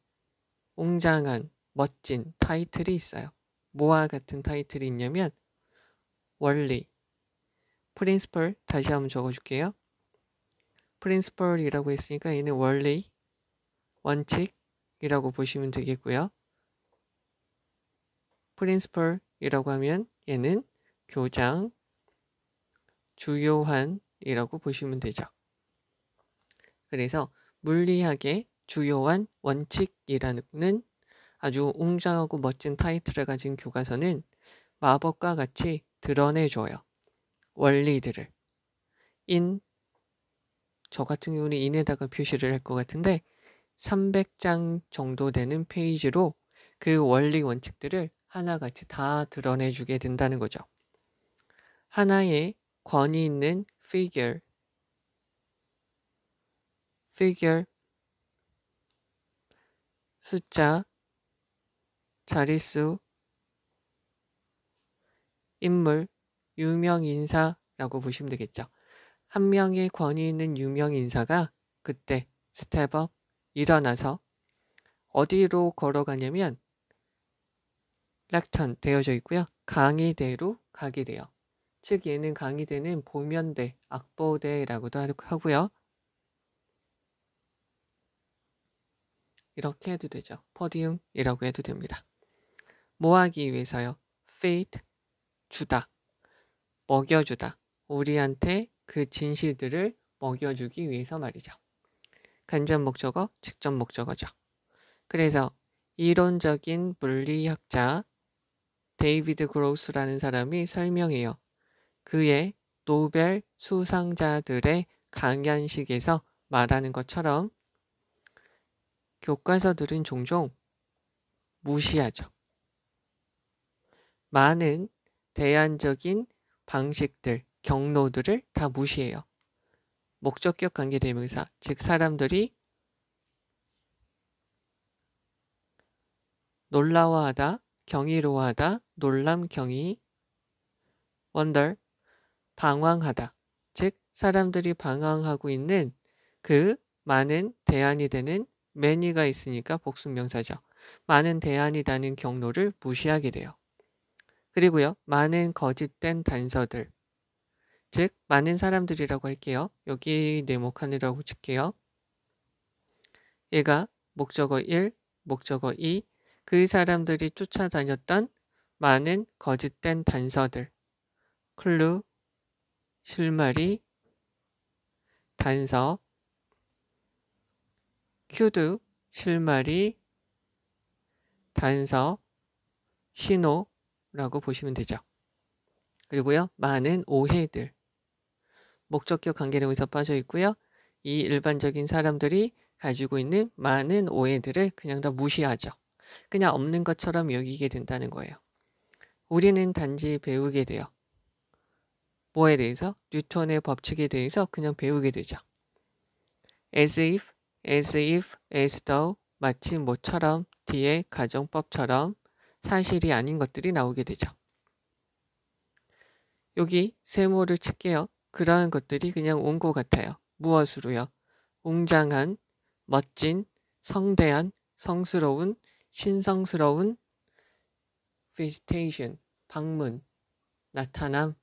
웅장한 멋진 타이틀이 있어요. 뭐와 같은 타이틀이 있냐면 원리 프린시플 다시 한번 적어줄게요. 프린시플이라고 했으니까 얘는 원리, 원칙이라고 보시면 되겠고요. 프린시플이라고 하면 얘는 교장, 주요한이라고 보시면 되죠. 그래서 물리학의 주요한 원칙이라는 아주 웅장하고 멋진 타이틀을 가진 교과서는 마법과 같이 드러내줘요. 원리들을. 저 같은 경우는 인에다가 표시를 할 것 같은데 300장 정도 되는 페이지로 그 원리 원칙들을 하나같이 다 드러내주게 된다는 거죠. 하나의 권위 있는 figure 숫자, 자릿수, 인물, 유명인사라고 보시면 되겠죠. 한 명의 권위 있는 유명인사가 그때 스텝업 일어나서 어디로 걸어가냐면 렉턴 되어져 있고요. 강의대로 가게 돼요. 즉 얘는 강의대는 보면대, 악보대라고도 하고요. 이렇게 해도 되죠. 포디움이라고 해도 됩니다. 뭐 하기 위해서요? feed, 주다, 먹여주다. 우리한테 그 진실들을 먹여주기 위해서 말이죠. 간접 목적어, 직접 목적어죠. 그래서 이론적인 물리학자 데이비드 그로스라는 사람이 설명해요. 그의 노벨 수상자들의 강연식에서 말하는 것처럼 교과서들은 종종 무시하죠. 많은 대안적인 방식들, 경로들을 다 무시해요. 목적격 관계대명사, 즉 사람들이 놀라워하다, 경이로워하다, 놀람, 경이, wonder, 방황하다. 즉 사람들이 방황하고 있는 그 많은 대안이 되는 many가 있으니까 복수명사죠. 많은 대안이라는 경로를 무시하게 돼요. 그리고요. 많은 거짓된 단서들. 즉 많은 사람들이라고 할게요. 여기 네모칸이라고 칠게요. 얘가 목적어 1, 목적어 2, 그 사람들이 쫓아다녔던 많은 거짓된 단서들. 클루, 실마리, 단서, 큐드, 실마리, 단서, 신호라고 보시면 되죠. 그리고요. 많은 오해들. 목적격 관계령에서 빠져 있고요. 이 일반적인 사람들이 가지고 있는 많은 오해들을 그냥 다 무시하죠. 그냥 없는 것처럼 여기게 된다는 거예요. 우리는 단지 배우게 돼요. 뭐에 대해서? 뉴턴의 법칙에 대해서 그냥 배우게 되죠. as if, as though, 마치 뭐처럼, 뒤에 가정법처럼 사실이 아닌 것들이 나오게 되죠. 여기 세모를 칠게요. 그러한 것들이 그냥 온 것 같아요. 무엇으로요? 웅장한, 멋진, 성대한, 성스러운, 신성스러운, visitation, 방문, 나타남.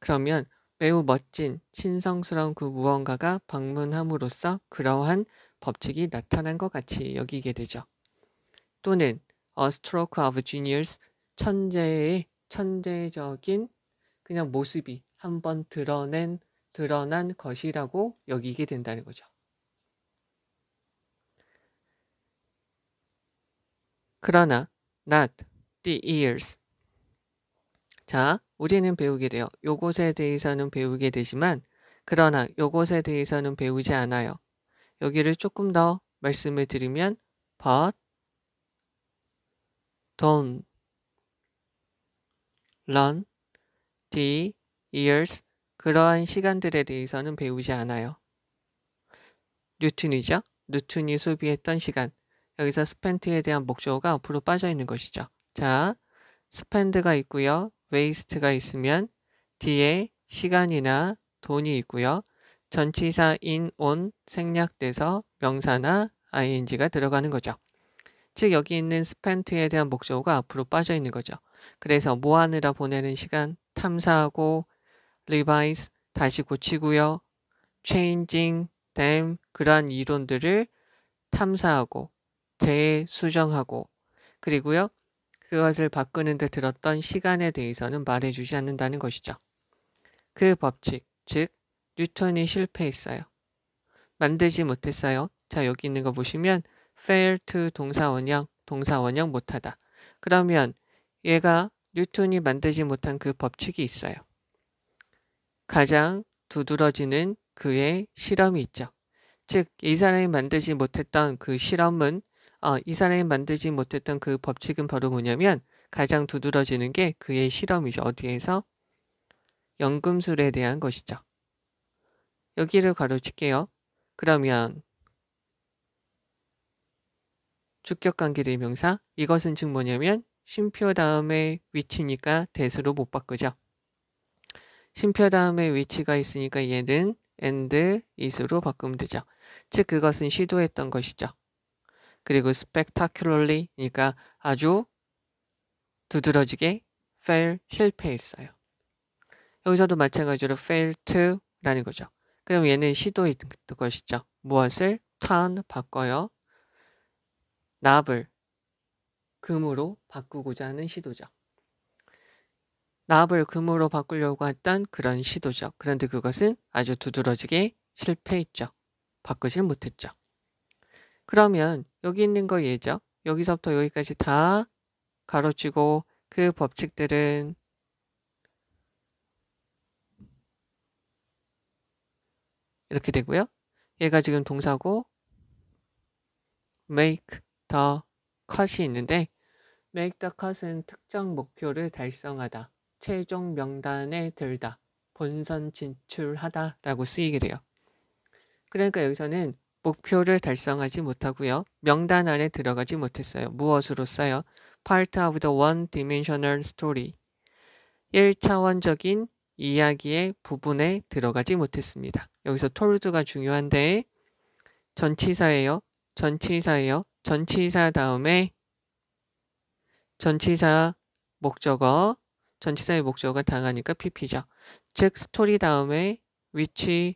그러면 매우 멋진, 신성스러운 그 무언가가 방문함으로써 그러한 법칙이 나타난 것 같이 여기게 되죠. 또는 a stroke of genius, 천재의 천재적인 그냥 모습이 한번 드러난 것이라고 여기게 된다는 거죠. 그러나 not the ears. 자, 우리는 배우게 돼요. 요것에 대해서는 배우게 되지만 그러나 요것에 대해서는 배우지 않아요. 여기를 조금 더 말씀을 드리면 but don't learn the years, 그러한 시간들에 대해서는 배우지 않아요. 뉴턴이죠. 뉴턴이 소비했던 시간. 여기서 spent에 대한 목적어가 앞으로 빠져 있는 것이죠. 자, spend가 있고요. waste가 있으면 뒤에 시간이나 돈이 있고요. 전치사 in, on 생략돼서 명사나 ing가 들어가는 거죠. 즉 여기 있는 spent에 대한 목적어가 앞으로 빠져 있는 거죠. 그래서 뭐 하느라 보내는 시간, 탐사하고, revise, 다시 고치고요. changing them, 그러한 이론들을 탐사하고, 재수정하고, 그리고요. 그것을 바꾸는 데 들었던 시간에 대해서는 말해주지 않는다는 것이죠. 그 법칙, 즉 뉴턴이 실패했어요. 만들지 못했어요. 자, 여기 있는 거 보시면 fail to 동사원형 못하다. 그러면 얘가 뉴턴이 만들지 못한 그 법칙이 있어요. 가장 두드러지는 그의 실험이 있죠. 즉, 이 사람이 만들지 못했던 그 실험은 이 사람이 만들지 못했던 그 법칙은 바로 뭐냐면 가장 두드러지는 게 그의 실험이죠. 어디에서? 연금술에 대한 것이죠. 여기를 가로칠게요. 그러면 주격관계대명사, 이것은 즉 뭐냐면 쉼표 다음에 위치니까 대수로 못 바꾸죠. 쉼표 다음에 위치가 있으니까 얘는 and is로 바꾸면 되죠. 즉 그것은 시도했던 것이죠. 그리고 spectacularly, 그러니까 아주 두드러지게 fail, 실패했어요. 여기서도 마찬가지로 fail to 라는 거죠. 그럼 얘는 시도했던 것이죠. 무엇을? turn, 바꿔요. 납을 금으로 바꾸고자 하는 시도죠. 납을 금으로 바꾸려고 했던 그런 시도죠. 그런데 그것은 아주 두드러지게 실패했죠. 바꾸질 못했죠. 그러면 여기 있는 거 얘죠. 여기서부터 여기까지 다 가로치고 그 법칙들은 이렇게 되고요. 얘가 지금 동사고 make the cut이 있는데 make the cut은 특정 목표를 달성하다. 최종 명단에 들다. 본선 진출하다라고 쓰이게 돼요. 그러니까 여기서는 목표를 달성하지 못하고요. 명단 안에 들어가지 못했어요. 무엇으로 써요? Part of the one-dimensional story. 1차원적인 이야기의 부분에 들어가지 못했습니다. 여기서 tolled가 중요한데 전치사예요. 전치사예요. 전치사 다음에 전치사 목적어, 전치사의 목적어가 당하니까 pp죠. 즉 스토리 다음에 which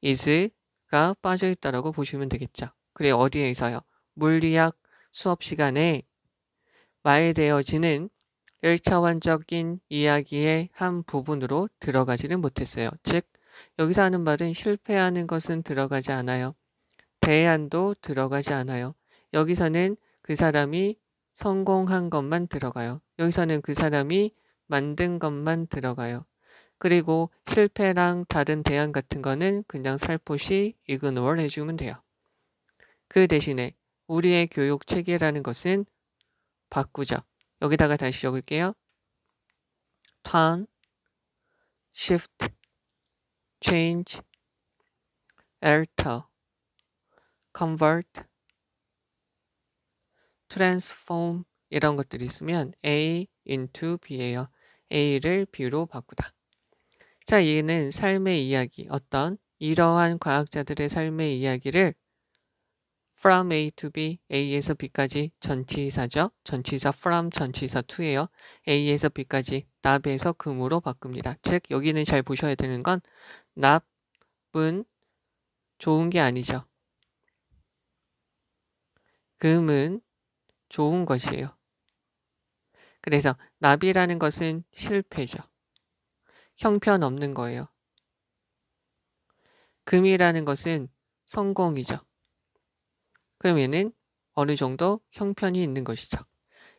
is가 빠져있다라고 보시면 되겠죠. 그래 어디에서요? 물리학 수업 시간에 말되어지는 1차원적인 이야기의 한 부분으로 들어가지는 못했어요. 즉 여기서 하는 말은 실패하는 것은 들어가지 않아요. 대안도 들어가지 않아요. 여기서는 그 사람이 성공한 것만 들어가요. 여기서는 그 사람이 만든 것만 들어가요. 그리고 실패랑 다른 대안 같은 거는 그냥 살포시 이그노어 해주면 돼요. 그 대신에 우리의 교육 체계라는 것은 바꾸죠. 여기다가 다시 적을게요. turn, shift, change, alter, convert, transform 이런 것들이 있으면 A into B예요. A를 B로 바꾸다. 자, 얘는 삶의 이야기, 어떤 이러한 과학자들의 삶의 이야기를 from A to B, A에서 B까지 전치사죠. 전치사 from 전치사 to예요. A에서 B까지 납에서 금으로 바꿉니다. 즉 여기는 잘 보셔야 되는 건 납은 좋은 게 아니죠. 금은 좋은 것이에요. 그래서 납이라는 것은 실패죠. 형편없는 거예요. 금이라는 것은 성공이죠. 그러면은 어느 정도 형편이 있는 것이죠.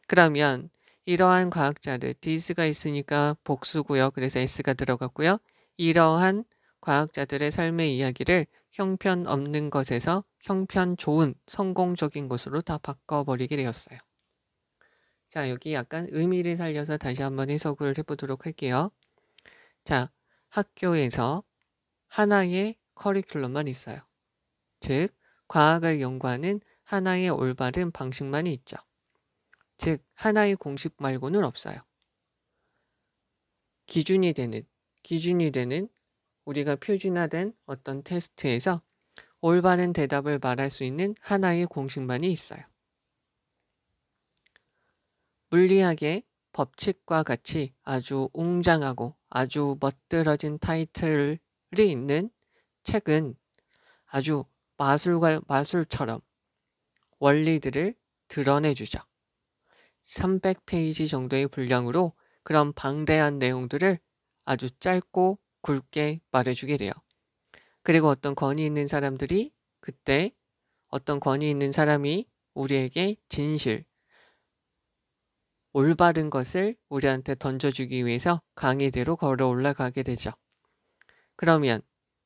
그러면 이러한 과학자들, this가 있으니까 복수고요. 그래서 s가 들어갔고요. 이러한 과학자들의 삶의 이야기를 형편없는 것에서 형편 좋은 성공적인 것으로 다 바꿔버리게 되었어요. 자, 여기 약간 의미를 살려서 다시 한번 해석을 해보도록 할게요. 자, 학교에서 하나의 커리큘럼만 있어요. 즉, 과학을 연구하는 하나의 올바른 방식만이 있죠. 즉, 하나의 공식 말고는 없어요. 기준이 되는 우리가 표준화된 어떤 테스트에서 올바른 대답을 말할 수 있는 하나의 공식만이 있어요. 물리학의 법칙과 같이 아주 웅장하고 아주 멋들어진 타이틀이 있는 책은 아주 마술처럼 원리들을 드러내주죠. 300페이지 정도의 분량으로 그런 방대한 내용들을 아주 짧고 굵게 말해주게 돼요. 그리고 어떤 권위 있는 사람들이 그때 어떤 권위 있는 사람이 우리에게 진실, 올바른 것을 우리한테 던져주기 위해서 강의대로 걸어 올라가게 되죠. 그러면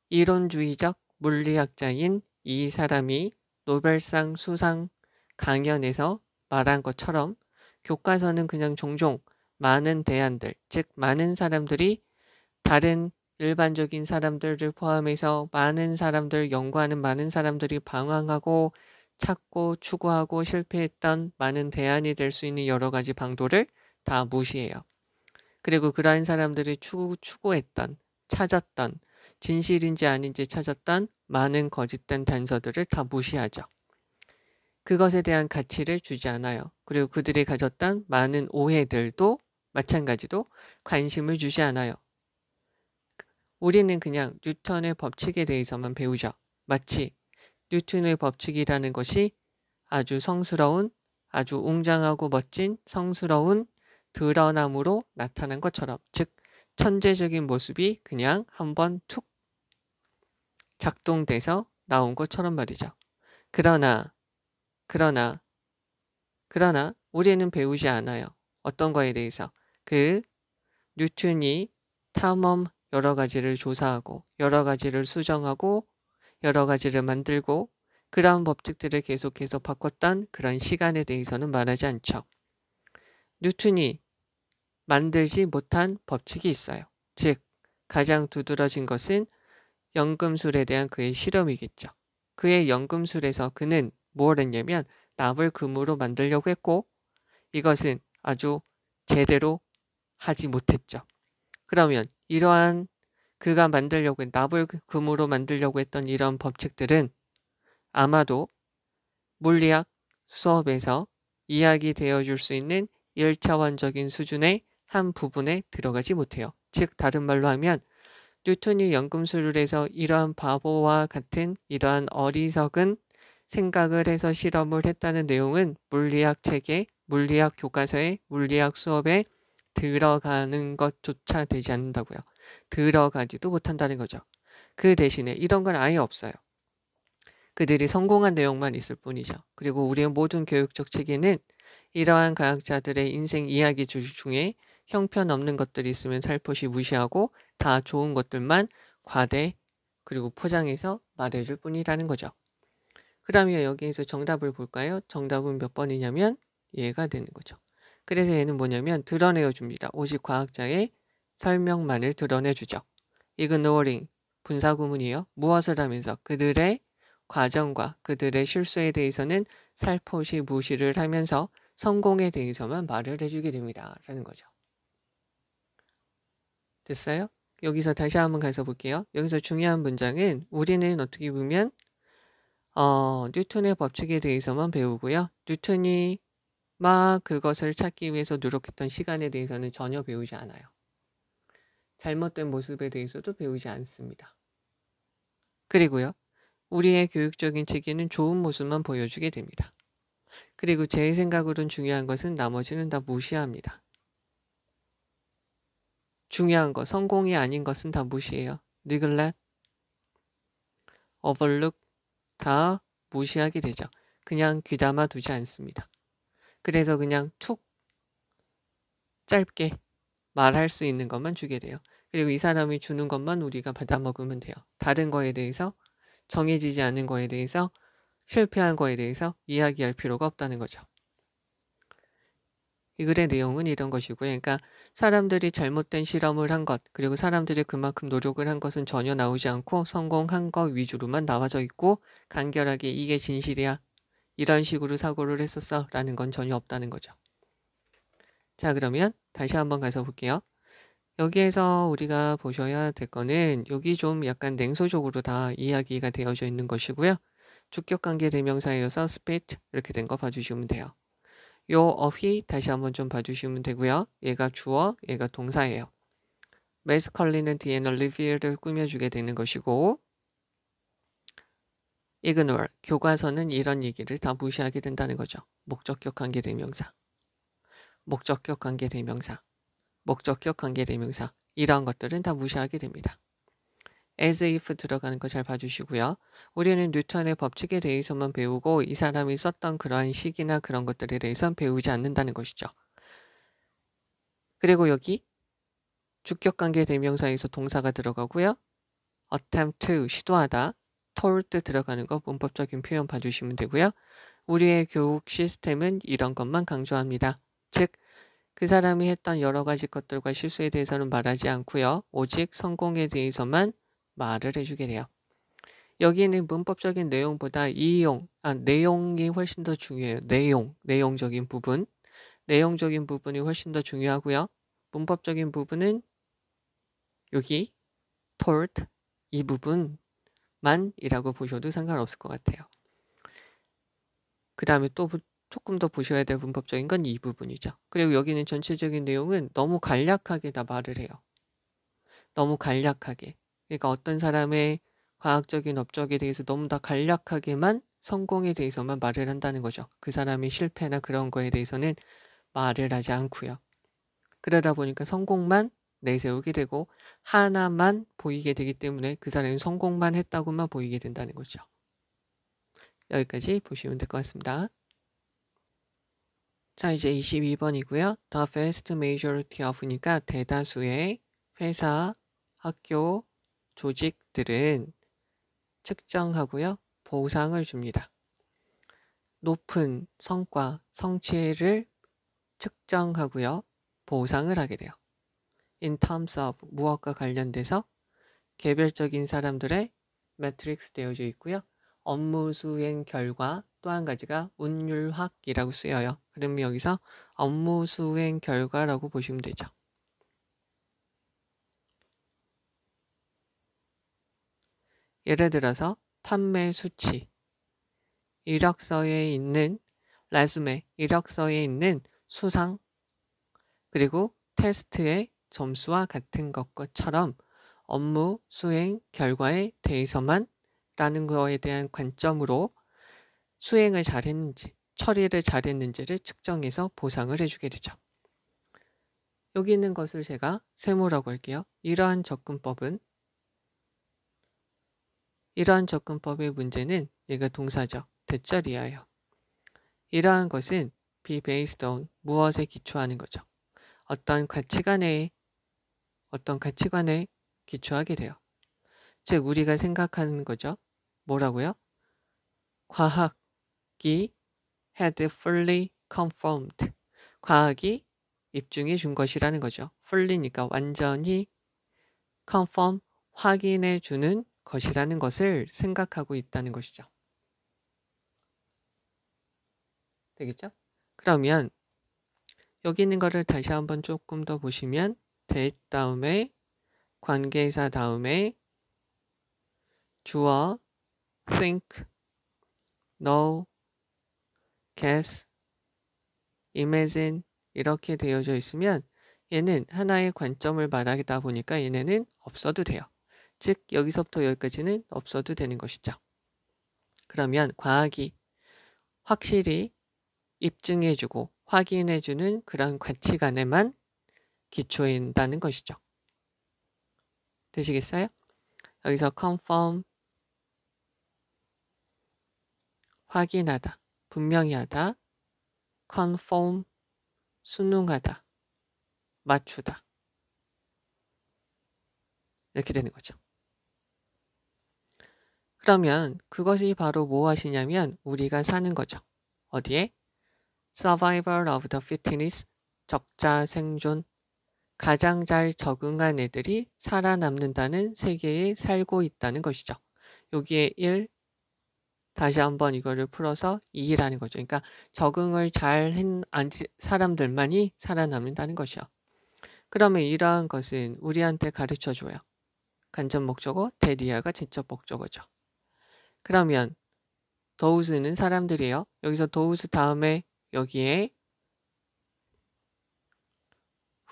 이론주의적 물리학자인 이 사람이 노벨상 수상 강연에서 말한 것처럼 교과서는 그냥 종종 많은 대안들, 즉 많은 사람들이 다른 일반적인 사람들을 포함해서 많은 사람들, 연구하는 많은 사람들이 방황하고 찾고 추구하고 실패했던 많은 대안이 될 수 있는 여러 가지 방도를 다 무시해요. 그리고 그러한 사람들이 추구했던, 찾았던, 진실인지 아닌지 찾았던 많은 거짓된 단서들을 다 무시하죠. 그것에 대한 가치를 주지 않아요. 그리고 그들이 가졌던 많은 오해들도 마찬가지로 관심을 주지 않아요. 우리는 그냥 뉴턴의 법칙에 대해서만 배우죠. 마치 뉴턴의 법칙이라는 것이 아주 성스러운, 아주 웅장하고 멋진 성스러운 드러남으로 나타난 것처럼, 즉 천재적인 모습이 그냥 한번 툭 작동돼서 나온 것처럼 말이죠. 그러나 우리는 배우지 않아요. 어떤 거에 대해서? 그 뉴턴이 탐험 여러 가지를 조사하고 여러 가지를 수정하고 여러 가지를 만들고 그러한 법칙들을 계속해서 바꿨던 그런 시간에 대해서는 말하지 않죠. 뉴턴이 만들지 못한 법칙이 있어요. 즉 가장 두드러진 것은 연금술에 대한 그의 실험이겠죠. 그의 연금술에서 그는 뭘 했냐면 납을 금으로 만들려고 했고 이것은 아주 제대로 하지 못했죠. 그러면 이러한 그가 만들려고 납을 금으로 만들려고 했던 이런 법칙들은 아마도 물리학 수업에서 이야기되어 줄 수 있는 1차원적인 수준의 한 부분에 들어가지 못해요. 즉 다른 말로 하면 뉴턴이 연금술을 해서 이러한 바보와 같은 이러한 어리석은 생각을 해서 실험을 했다는 내용은 물리학 책에, 물리학 교과서에, 물리학 수업에 들어가는 것조차 되지 않는다고요. 들어가지도 못한다는 거죠. 그 대신에 이런 건 아예 없어요. 그들이 성공한 내용만 있을 뿐이죠. 그리고 우리의 모든 교육적 체계는 이러한 과학자들의 인생 이야기 중에 형편없는 것들이 있으면 살포시 무시하고 다 좋은 것들만 과대 그리고 포장해서 말해줄 뿐이라는 거죠. 그러면 여기에서 정답을 볼까요? 정답은 몇 번이냐면 얘가 되는 거죠. 그래서 얘는 뭐냐면 드러내어 줍니다. 오직 과학자의 설명만을 드러내주죠. ignoring 분사구문이에요. 무엇을 하면서 그들의 과정과 그들의 실수에 대해서는 살포시 무시를 하면서 성공에 대해서만 말을 해주게 됩니다. 라는 거죠. 됐어요? 여기서 다시 한번 가서 볼게요. 여기서 중요한 문장은 우리는 어떻게 보면 뉴턴의 법칙에 대해서만 배우고요. 뉴턴이 막 그것을 찾기 위해서 노력했던 시간에 대해서는 전혀 배우지 않아요. 잘못된 모습에 대해서도 배우지 않습니다. 그리고요. 우리의 교육적인 체계는 좋은 모습만 보여주게 됩니다. 그리고 제 생각으로는 중요한 것은 나머지는 다 무시합니다. 중요한 거, 성공이 아닌 것은 다 무시해요. neglect, overlook 다 무시하게 되죠. 그냥 귀담아 두지 않습니다. 그래서 그냥 툭 짧게 말할 수 있는 것만 주게 돼요. 그리고 이 사람이 주는 것만 우리가 받아 먹으면 돼요. 다른 거에 대해서 정해지지 않은 거에 대해서 실패한 거에 대해서 이야기할 필요가 없다는 거죠. 이 글의 내용은 이런 것이고요. 그러니까 사람들이 잘못된 실험을 한 것, 그리고 사람들이 그만큼 노력을 한 것은 전혀 나오지 않고 성공한 것 위주로만 나와져 있고 간결하게 이게 진실이야. 이런 식으로 사고를 했었어. 라는 건 전혀 없다는 거죠. 자, 그러면 다시 한번 가서 볼게요. 여기에서 우리가 보셔야 될 거는 여기 좀 약간 냉소적으로 다 이야기가 되어져 있는 것이고요. 주격관계 대명사이어서 spit 이렇게 된 거 봐주시면 돼요. 요 of이 다시 한번 좀 봐주시면 되고요. 얘가 주어, 얘가 동사예요. 매스컬린은 뒤에는 reveal을 꾸며주게 되는 것이고 ignore, 교과서는 이런 얘기를 다 무시하게 된다는 거죠. 목적격 관계 대명사, 목적격 관계 대명사, 목적격 관계 대명사 이런 것들은 다 무시하게 됩니다. as if 들어가는 거 잘 봐주시고요. 우리는 뉴턴의 법칙에 대해서만 배우고 이 사람이 썼던 그러한 식이나 그런 것들에 대해서는 배우지 않는다는 것이죠. 그리고 여기 주격관계 대명사에서 동사가 들어가고요. attempt to 시도하다, told 들어가는 거 문법적인 표현 봐주시면 되고요. 우리의 교육 시스템은 이런 것만 강조합니다. 즉 그 사람이 했던 여러 가지 것들과 실수에 대해서는 말하지 않고요. 오직 성공에 대해서만 말을 해주게 돼요. 여기는 문법적인 내용보다 내용이 훨씬 더 중요해요. 내용적인 부분. 내용적인 부분이 훨씬 더 중요하고요. 문법적인 부분은 여기 told 이 부분만이라고 보셔도 상관없을 것 같아요. 그 다음에 또 조금 더 보셔야 될 문법적인 건 이 부분이죠. 그리고 여기는 전체적인 내용은 너무 간략하게 다 말을 해요. 너무 간략하게. 그러니까 어떤 사람의 과학적인 업적에 대해서 너무 다 간략하게만 성공에 대해서만 말을 한다는 거죠. 그 사람의 실패나 그런 거에 대해서는 말을 하지 않고요. 그러다 보니까 성공만 내세우게 되고 하나만 보이게 되기 때문에 그 사람이 성공만 했다고만 보이게 된다는 거죠. 여기까지 보시면 될 것 같습니다. 자, 이제 22번이고요. The vast majority of니까 대다수의 회사, 학교, 조직들은 측정하고요. 보상을 줍니다. 높은 성과, 성취를 측정하고요. 보상을 하게 돼요. in terms of 무엇과 관련돼서 개별적인 사람들의 매트릭스 되어져 있고요. 업무 수행 결과 또 한 가지가 운율학이라고 쓰여요. 그럼 여기서 업무 수행 결과라고 보시면 되죠. 예를 들어서 판매 수치, 이력서에 있는 레주메, 이력서에 있는 수상, 그리고 테스트의 점수와 같은 것처럼 업무 수행 결과에 대해서만 라는 거에 대한 관점으로 수행을 잘했는지, 처리를 잘했는지를 측정해서 보상을 해주게 되죠. 여기 있는 것을 제가 세모라고 할게요. 이러한 접근법의 문제는 얘가 동사죠. 대절이에요. 이러한 것은 be based on 무엇에 기초하는 거죠. 어떤 가치관에 기초하게 돼요. 즉 우리가 생각하는 거죠. 뭐라고요? 과학이 had fully confirmed. 과학이 입증해 준 것이라는 거죠. fully니까 완전히 confirm, 확인해 주는 것이라는 것을 생각하고 있다는 것이죠. 되겠죠? 그러면 여기 있는 거를 다시 한번 조금 더 보시면 that 다음에 관계사 다음에 주어 think, know, guess, imagine 이렇게 되어져 있으면 얘는 하나의 관점을 말하다 보니까 얘네는 없어도 돼요. 즉 여기서부터 여기까지는 없어도 되는 것이죠. 그러면 과학이 확실히 입증해주고 확인해주는 그런 가치관에만 기초한다는 것이죠. 되시겠어요? 여기서 confirm, 확인하다, 분명히 하다, conform, 순응하다, 맞추다 이렇게 되는 거죠. 그러면 그것이 바로 무엇이냐면 우리가 사는 거죠. 어디에? Survival of the fittest, 적자 생존, 가장 잘 적응한 애들이 살아남는다는 세계에 살고 있다는 것이죠. 여기에 1, 다시 한번 이거를 풀어서 2라는 거죠. 그러니까 적응을 잘한 사람들만이 살아남는다는 것이요. 그러면 이러한 것은 우리한테 가르쳐줘요. 간접 목적어, 대디아가 직접 목적어죠. 그러면 those는 사람들이에요. 여기서 those 다음에 여기에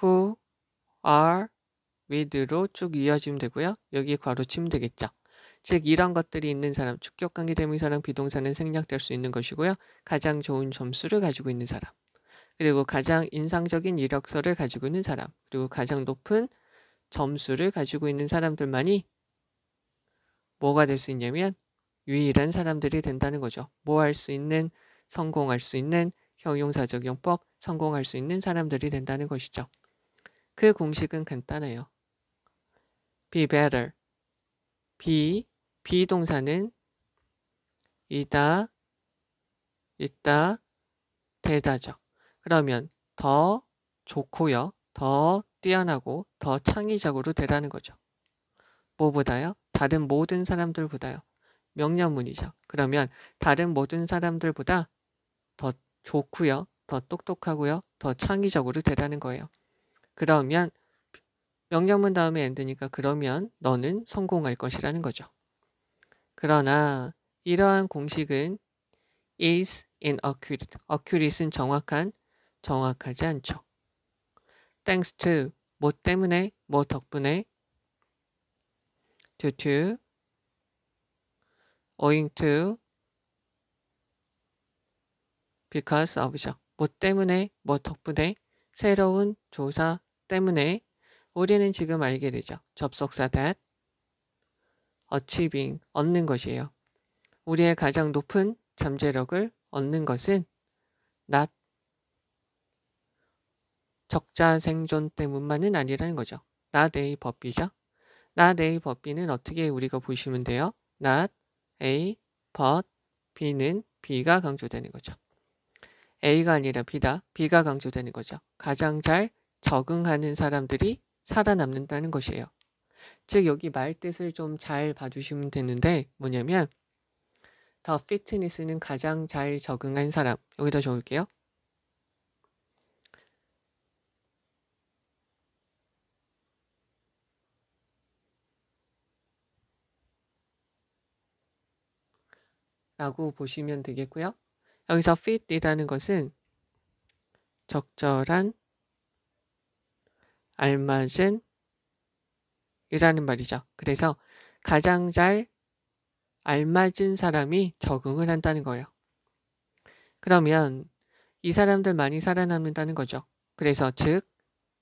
who, are, with로 쭉 이어지면 되고요. 여기 괄호치면 되겠죠. 즉 이런 것들이 있는 사람, 축격관계 대명사랑 비동사는 생략될 수 있는 것이고요. 가장 좋은 점수를 가지고 있는 사람, 그리고 가장 인상적인 이력서를 가지고 있는 사람, 그리고 가장 높은 점수를 가지고 있는 사람들만이 뭐가 될 수 있냐면 유일한 사람들이 된다는 거죠. 뭐 할 수 있는, 성공할 수 있는, 형용사적 용법, 성공할 수 있는 사람들이 된다는 것이죠. 그 공식은 간단해요. be better. 비동사는 이다, 있다, 되다죠. 그러면 더 좋고요. 더 뛰어나고 더 창의적으로 되라는 거죠. 뭐보다요? 다른 모든 사람들보다요. 명령문이죠. 그러면 다른 모든 사람들보다 더 좋고요. 더 똑똑하고요. 더 창의적으로 되라는 거예요. 그러면 명령문 다음에 end니까 그러면 너는 성공할 것이라는 거죠. 그러나 이러한 공식은 is inaccurate. accurat은 정확하지 않죠. thanks to, 뭐 때문에, 뭐 덕분에, due to, owing to, because of죠. 뭐 때문에, 뭐 덕분에, 새로운 조사 때문에 우리는 지금 알게 되죠. 접속사 that, achieving, 얻는 것이에요. 우리의 가장 높은 잠재력을 얻는 것은 not, 적자 생존 때문만은 아니라는 거죠. not A 법비죠. not A 법비는 어떻게 우리가 보시면 돼요? not A but B는 B가 강조되는 거죠. A가 아니라 B다. B가 강조되는 거죠. 가장 잘 적응하는 사람들이 살아남는다는 것이에요. 즉 여기 말 뜻을 좀 잘 봐주시면 되는데 뭐냐면 The fitness는 가장 잘 적응한 사람. 여기다 적을게요. 라고 보시면 되겠고요. 여기서 fit이라는 것은 적절한, 알맞은 이라는 말이죠. 그래서 가장 잘 알맞은 사람이 적응을 한다는 거예요. 그러면 이 사람들 많이 살아남는다는 거죠. 그래서 즉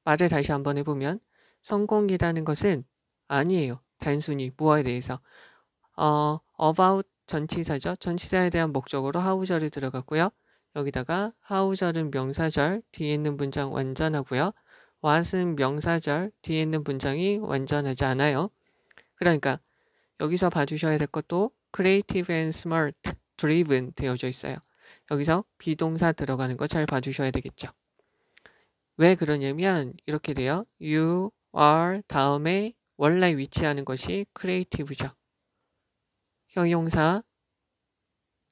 말을 다시 한번 해보면 성공이라는 것은 아니에요. 단순히 무엇에 대해서 about 전치사죠. 전치사에 대한 목적으로 하우절이 들어갔고요. 여기다가 하우절은 명사절, 뒤에 있는 문장 완전하고요. what은 명사절, 뒤에 있는 문장이 완전하지 않아요. 그러니까 여기서 봐주셔야 될 것도 creative and smart, driven 되어져 있어요. 여기서 비동사 들어가는 거 잘 봐주셔야 되겠죠. 왜 그러냐면 이렇게 돼요. you, are 다음에 원래 위치하는 것이 creative죠. 형용사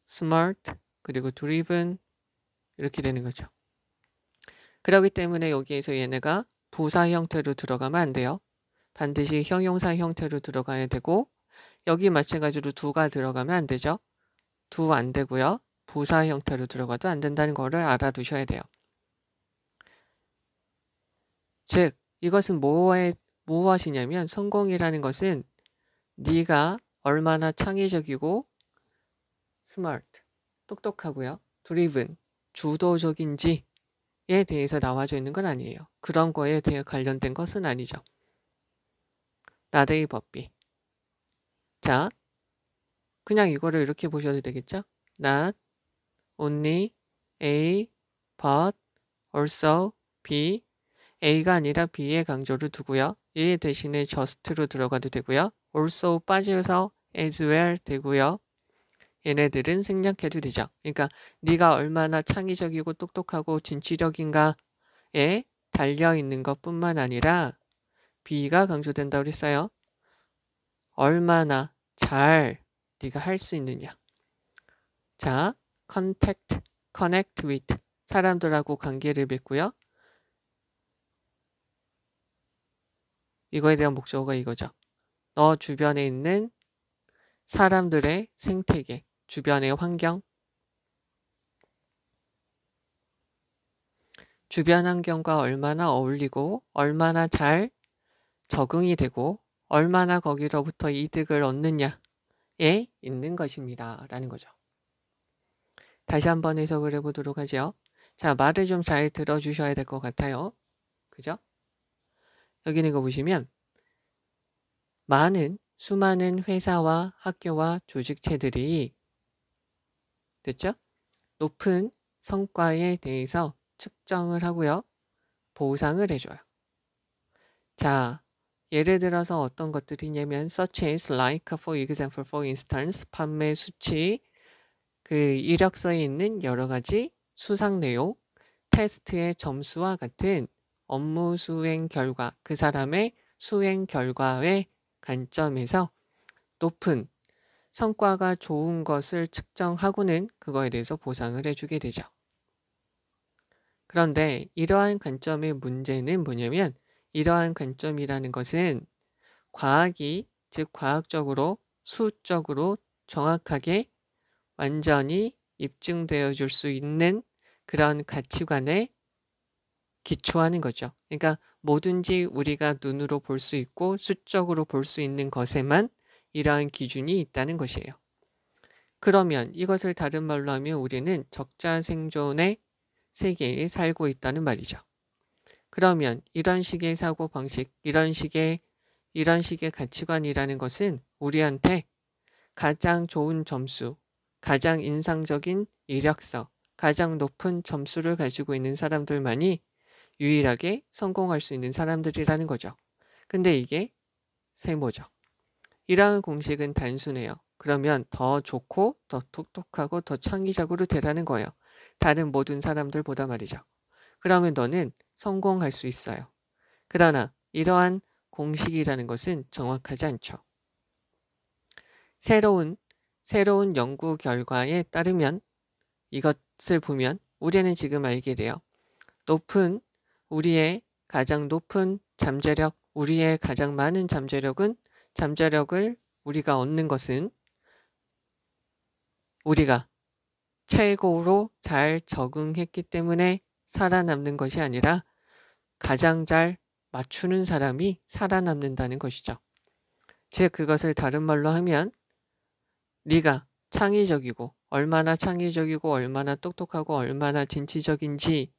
smart 그리고 driven 이렇게 되는 거죠. 그렇기 때문에 여기에서 얘네가 부사 형태로 들어가면 안 돼요. 반드시 형용사 형태로 들어가야 되고 여기 마찬가지로 두가 들어가면 안 되죠. 두 안 되고요. 부사 형태로 들어가도 안 된다는 거를 알아두셔야 돼요. 즉 이것은 무엇이냐면 성공이라는 것은 네가 얼마나 창의적이고 smart, 똑똑하고요. driven, 주도적인지에 대해서 나와져 있는 건 아니에요. 그런 거에 대해 관련된 것은 아니죠. 나데이 법비. 자, 그냥 이거를 이렇게 보셔도 되겠죠? Not only A, but also B. A가 아니라 B의 강조를 두고요. 얘 대신에 just로 들어가도 되고요. also 빠져서 as well 되고요. 얘네들은 생략해도 되죠. 그러니까 네가 얼마나 창의적이고 똑똑하고 진취적인가에 달려있는 것뿐만 아니라 B가 강조된다고 그랬어요. 얼마나 잘 네가 할 수 있느냐. 자, connect with 사람들하고 관계를 맺고요. 이거에 대한 목적어가 이거죠. 너 주변에 있는 사람들의 생태계, 주변의 환경, 주변 환경과 얼마나 어울리고 얼마나 잘 적응이 되고 얼마나 거기로부터 이득을 얻느냐에 있는 것입니다. 라는 거죠. 다시 한번 해석을 해보도록 하죠. 자, 말을 좀 잘 들어주셔야 될 것 같아요. 그죠? 여기 있는 거 보시면 수많은 회사와 학교와 조직체들이 됐죠? 높은 성과에 대해서 측정을 하고요. 보상을 해줘요. 자, 예를 들어서 어떤 것들이냐면 such as like for example for instance 판매 수치 그 이력서에 있는 여러 가지 수상 내용 테스트의 점수와 같은 업무 수행 결과 그 사람의 수행 결과의 관점에서 높은 성과가 좋은 것을 측정하고는 그거에 대해서 보상을 해주게 되죠. 그런데 이러한 관점의 문제는 뭐냐면 이러한 관점이라는 것은 과학이 즉 과학적으로 수적으로 정확하게 완전히 입증되어 줄 수 있는 그런 가치관에 기초하는 거죠. 그러니까 뭐든지 우리가 눈으로 볼 수 있고 수적으로 볼 수 있는 것에만 이러한 기준이 있다는 것이에요. 그러면 이것을 다른 말로 하면 우리는 적자생존의 세계에 살고 있다는 말이죠. 그러면 이런 식의 사고방식, 이런 식의 가치관이라는 것은 우리한테 가장 좋은 점수, 가장 인상적인 이력서, 가장 높은 점수를 가지고 있는 사람들만이 유일하게 성공할 수 있는 사람들이라는 거죠. 근데 이게 세모죠. 이러한 공식은 단순해요. 그러면 더 좋고 더 똑똑하고 더 창의적으로 되라는 거예요. 다른 모든 사람들보다 말이죠. 그러면 너는 성공할 수 있어요. 그러나 이러한 공식이라는 것은 정확하지 않죠. 새로운 연구 결과에 따르면 이것을 보면 우리는 지금 알게 돼요. 우리의 가장 높은 잠재력, 우리의 가장 많은 잠재력을 우리가 얻는 것은 우리가 최고로 잘 적응했기 때문에 살아남는 것이 아니라 가장 잘 맞추는 사람이 살아남는다는 것이죠. 즉 그것을 다른 말로 하면 네가 얼마나 창의적이고 얼마나 똑똑하고 얼마나 진취적인지에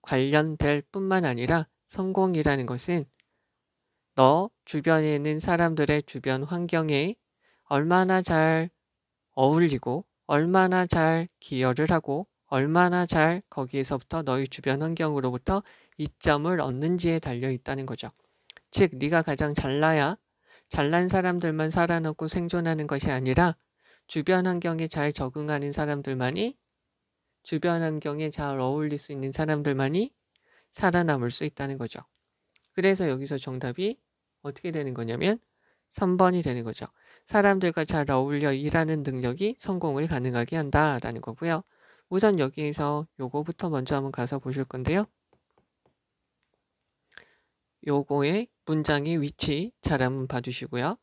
관련될 뿐만 아니라 성공이라는 것은 너 주변에 있는 사람들의 주변 환경에 얼마나 잘 어울리고 얼마나 잘 기여를 하고 얼마나 잘 거기에서부터 너희 주변 환경으로부터 이점을 얻는지에 달려 있다는 거죠. 즉 네가 가장 잘난 사람들만 살아남고 생존하는 것이 아니라 주변 환경에 잘 적응하는 사람들만이 주변 환경에 잘 어울릴 수 있는 사람들만이 살아남을 수 있다는 거죠. 그래서 여기서 정답이 어떻게 되는 거냐면 3번이 되는 거죠. 사람들과 잘 어울려 일하는 능력이 성공을 가능하게 한다라는 거고요. 우선 여기에서 요거부터 먼저 한번 가서 보실 건데요. 요거의 문장의 위치 잘 한번 봐주시고요.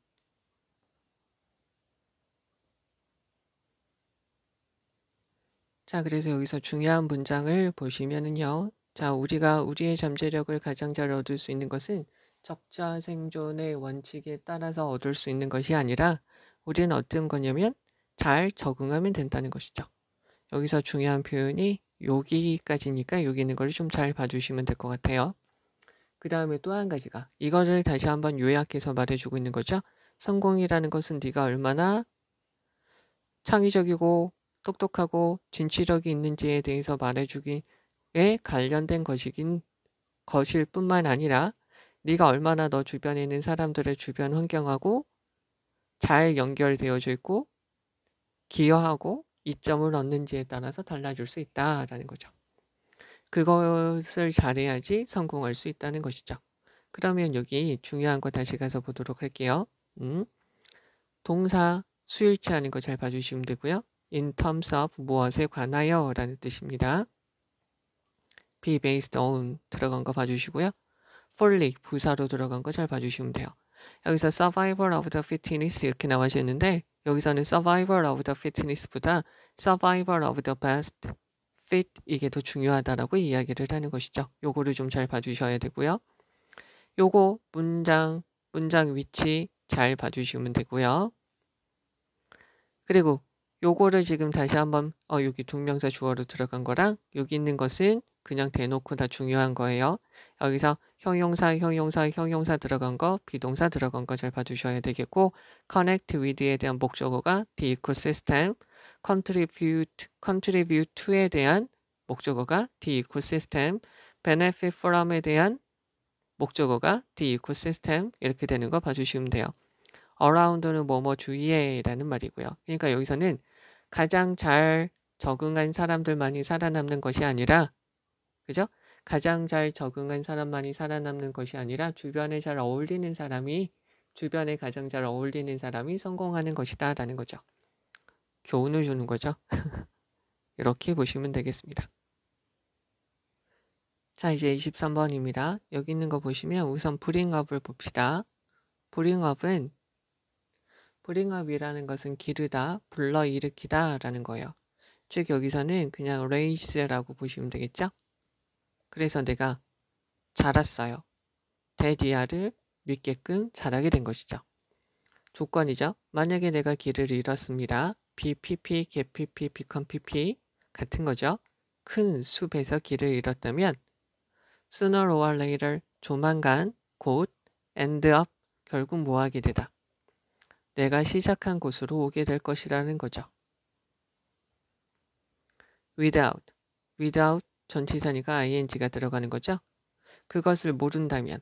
자, 그래서 여기서 중요한 문장을 보시면은요. 자, 우리가 우리의 잠재력을 가장 잘 얻을 수 있는 것은 적자 생존의 원칙에 따라서 얻을 수 있는 것이 아니라 우리는 어떤 거냐면 잘 적응하면 된다는 것이죠. 여기서 중요한 표현이 여기까지니까 여기 있는 걸 좀 잘 봐주시면 될 것 같아요. 그 다음에 또 한 가지가 이거를 다시 한번 요약해서 말해주고 있는 거죠. 성공이라는 것은 네가 얼마나 창의적이고 똑똑하고 진취력이 있는지에 대해서 말해주기에 관련된 것일 뿐만 아니라 네가 얼마나 너 주변에 있는 사람들의 주변 환경하고 잘 연결되어져 있고 기여하고 이점을 얻는지에 따라서 달라질 수 있다라는 거죠. 그것을 잘해야지 성공할 수 있다는 것이죠. 그러면 여기 중요한 거 다시 가서 보도록 할게요. 동사 수일치하는 거 잘 봐주시면 되고요. in terms of 무엇에 관하여 라는 뜻입니다. be based on 들어간 거 봐주시고요. fully 부사로 들어간 거 잘 봐주시면 돼요. 여기서 survival of the fittest 이렇게 나와주는데 여기서는 survival of the fittest보다 survival of the best fit 이게 더 중요하다라고 이야기를 하는 것이죠. 요거를 좀 잘 봐주셔야 되고요. 요거 문장 위치 잘 봐주시면 되고요. 그리고 요거를 지금 다시 한번 여기 동명사 주어로 들어간 거랑 여기 있는 것은 그냥 대놓고 다 중요한 거예요. 여기서 형용사 들어간 거, 비동사 들어간 거 잘 봐주셔야 되겠고 connect with에 대한 목적어가 the ecosystem, contribute to에 대한 목적어가 the ecosystem, benefit from에 대한 목적어가 the ecosystem 이렇게 되는 거 봐주시면 돼요. around는 뭐뭐 주위에 라는 말이고요. 그러니까 여기서는 가장 잘 적응한 사람들만이 살아남는 것이 아니라 그죠? 가장 잘 적응한 사람만이 살아남는 것이 아니라 주변에 가장 잘 어울리는 사람이 성공하는 것이다 라는 거죠. 교훈을 주는 거죠. 이렇게 보시면 되겠습니다. 자, 이제 23번입니다. 여기 있는 거 보시면 우선 bringup을 봅시다. bringup이라는 것은 기르다, 불러일으키다 라는 거예요. 즉 여기서는 그냥 raise라고 보시면 되겠죠? 그래서 내가 자랐어요. 대디아를 믿게끔 자라게 된 것이죠. 조건이죠. 만약에 내가 길을 잃었습니다. BPP, GPP, become PP 같은 거죠. 큰 숲에서 길을 잃었다면 sooner or later 조만간 곧 end up 결국 뭐하게 되다. 내가 시작한 곳으로 오게 될 것이라는 거죠. without 전치사니까 ing가 들어가는 거죠. 그것을 모른다면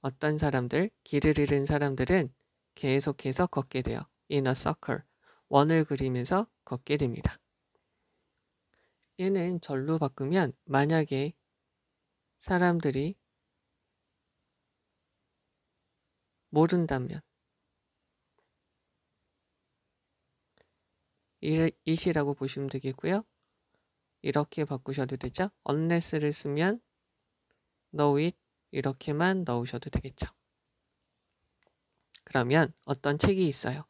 어떤 사람들, 길을 잃은 사람들은 계속해서 걷게 돼요. in a circle, 원을 그리면서 걷게 됩니다. 얘는 절로 바꾸면 만약에 사람들이 모른다면 it이라고 보시면 되겠고요. 이렇게 바꾸셔도 되죠. unless를 쓰면 know it 이렇게만 넣으셔도 되겠죠. 그러면 어떤 책이 있어요.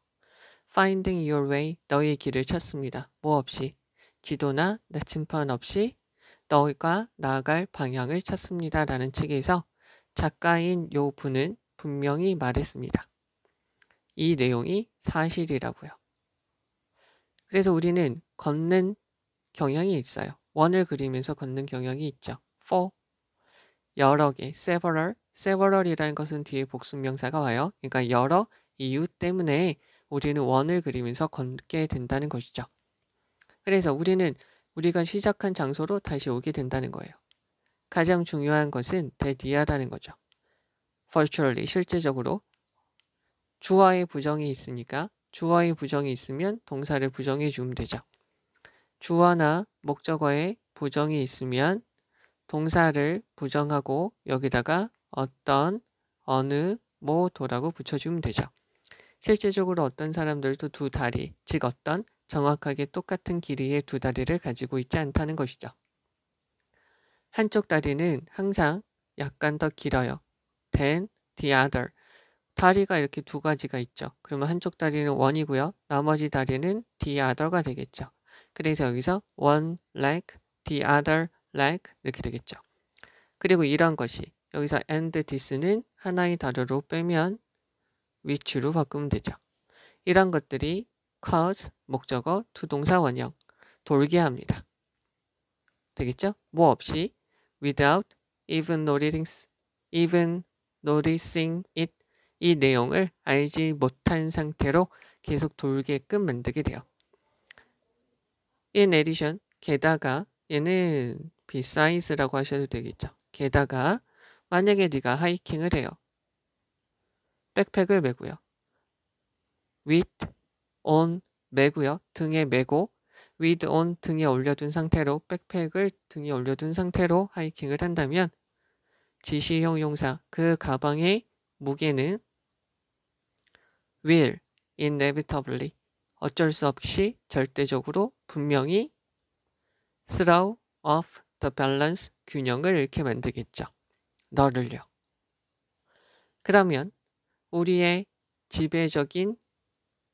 Finding Your Way, 너의 길을 찾습니다. 뭐 없이, 지도나 나침판 없이 너가 나아갈 방향을 찾습니다. 라는 책에서 작가인 요 분은 분명히 말했습니다. 이 내용이 사실이라고요. 그래서 우리는 걷는 경향이 있어요. 원을 그리면서 걷는 경향이 있죠. for, 여러 개, several이라는 것은 뒤에 복수명사가 와요. 그러니까 여러 이유 때문에 우리는 원을 그리면서 걷게 된다는 것이죠. 그래서 우리는 우리가 시작한 장소로 다시 오게 된다는 거예요. 가장 중요한 것은 that이라는 거죠. virtually, 실제적으로 주어의 부정이 있으니까 주어의 부정이 있으면 동사를 부정해 주면 되죠. 주어나 목적어에 부정이 있으면 동사를 부정하고 여기다가 어떤, 어느, 뭐도라고 붙여주면 되죠. 실제적으로 어떤 사람들도 두 다리, 즉 어떤 정확하게 똑같은 길이의 두 다리를 가지고 있지 않다는 것이죠. 한쪽 다리는 항상 약간 더 길어요. than the other. 다리가 이렇게 두 가지가 있죠. 그러면 한쪽 다리는 one이고요. 나머지 다리는 the other가 되겠죠. 그래서 여기서 one leg, the other leg 이렇게 되겠죠. 그리고 이런 것이 여기서 and this는 하나의 단어로 빼면 which로 바꾸면 되죠. 이런 것들이 cause, 목적어, 투동사 원형, 돌게 합니다. 되겠죠? 뭐 없이 without even noticing it 이 내용을 알지 못한 상태로 계속 돌게끔 만들게 돼요. In addition, 게다가 얘는 besides라고 하셔도 되겠죠. 게다가 만약에 네가 하이킹을 해요. 백팩을 메고요. with, on, 메고요. 등에 메고 with, on 등에 올려둔 상태로 백팩을 등에 올려둔 상태로 하이킹을 한다면 지시형 용사 그 가방의 무게는 will, inevitably 어쩔 수 없이 절대적으로 분명히 throw off the balance 균형을 잃게 만들겠죠. 너를요. 그러면 우리의 지배적인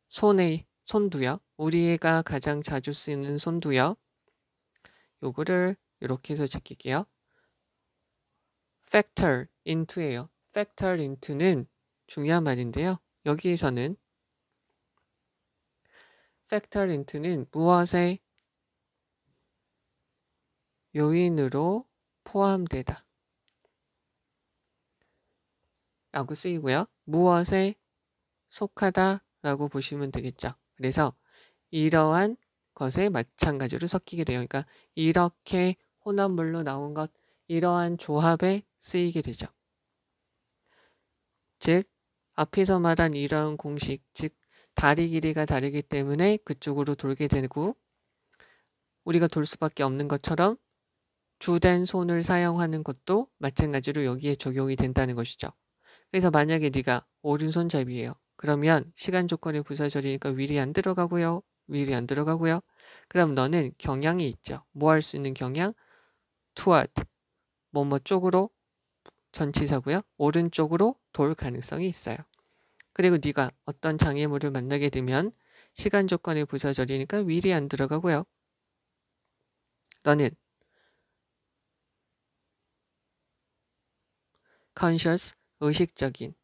손두요. 우리가 가장 자주 쓰는 손두요. 요거를 이렇게 해서 제낄게요. factor into예요. factor into는 중요한 말인데요. 여기에서는 factor into는 무엇의 요인으로 포함되다 라고 쓰이고요. 무엇에 속하다 라고 보시면 되겠죠. 그래서 이러한 것에 마찬가지로 섞이게 돼요. 그러니까 이렇게 혼합물로 나온 것, 이러한 조합에 쓰이게 되죠. 즉 앞에서 말한 이러한 공식, 즉 다리 길이가 다르기 때문에 그쪽으로 돌게 되고 우리가 돌 수밖에 없는 것처럼 주된 손을 사용하는 것도 마찬가지로 여기에 적용이 된다는 것이죠. 그래서 만약에 네가 오른손잡이에요. 그러면 시간 조건의 부사절이니까 will이 안 들어가고요. will이 안 들어가고요. 그럼 너는 경향이 있죠. 뭐 할 수 있는 경향? toward, 뭐뭐 쪽으로 전치사고요. 오른쪽으로 돌 가능성이 있어요. 그리고 네가 어떤 장애물을 만나게 되면 시간 조건의 부사절이니까 will이 안 들어가고요. 너는 conscious, 의식적인,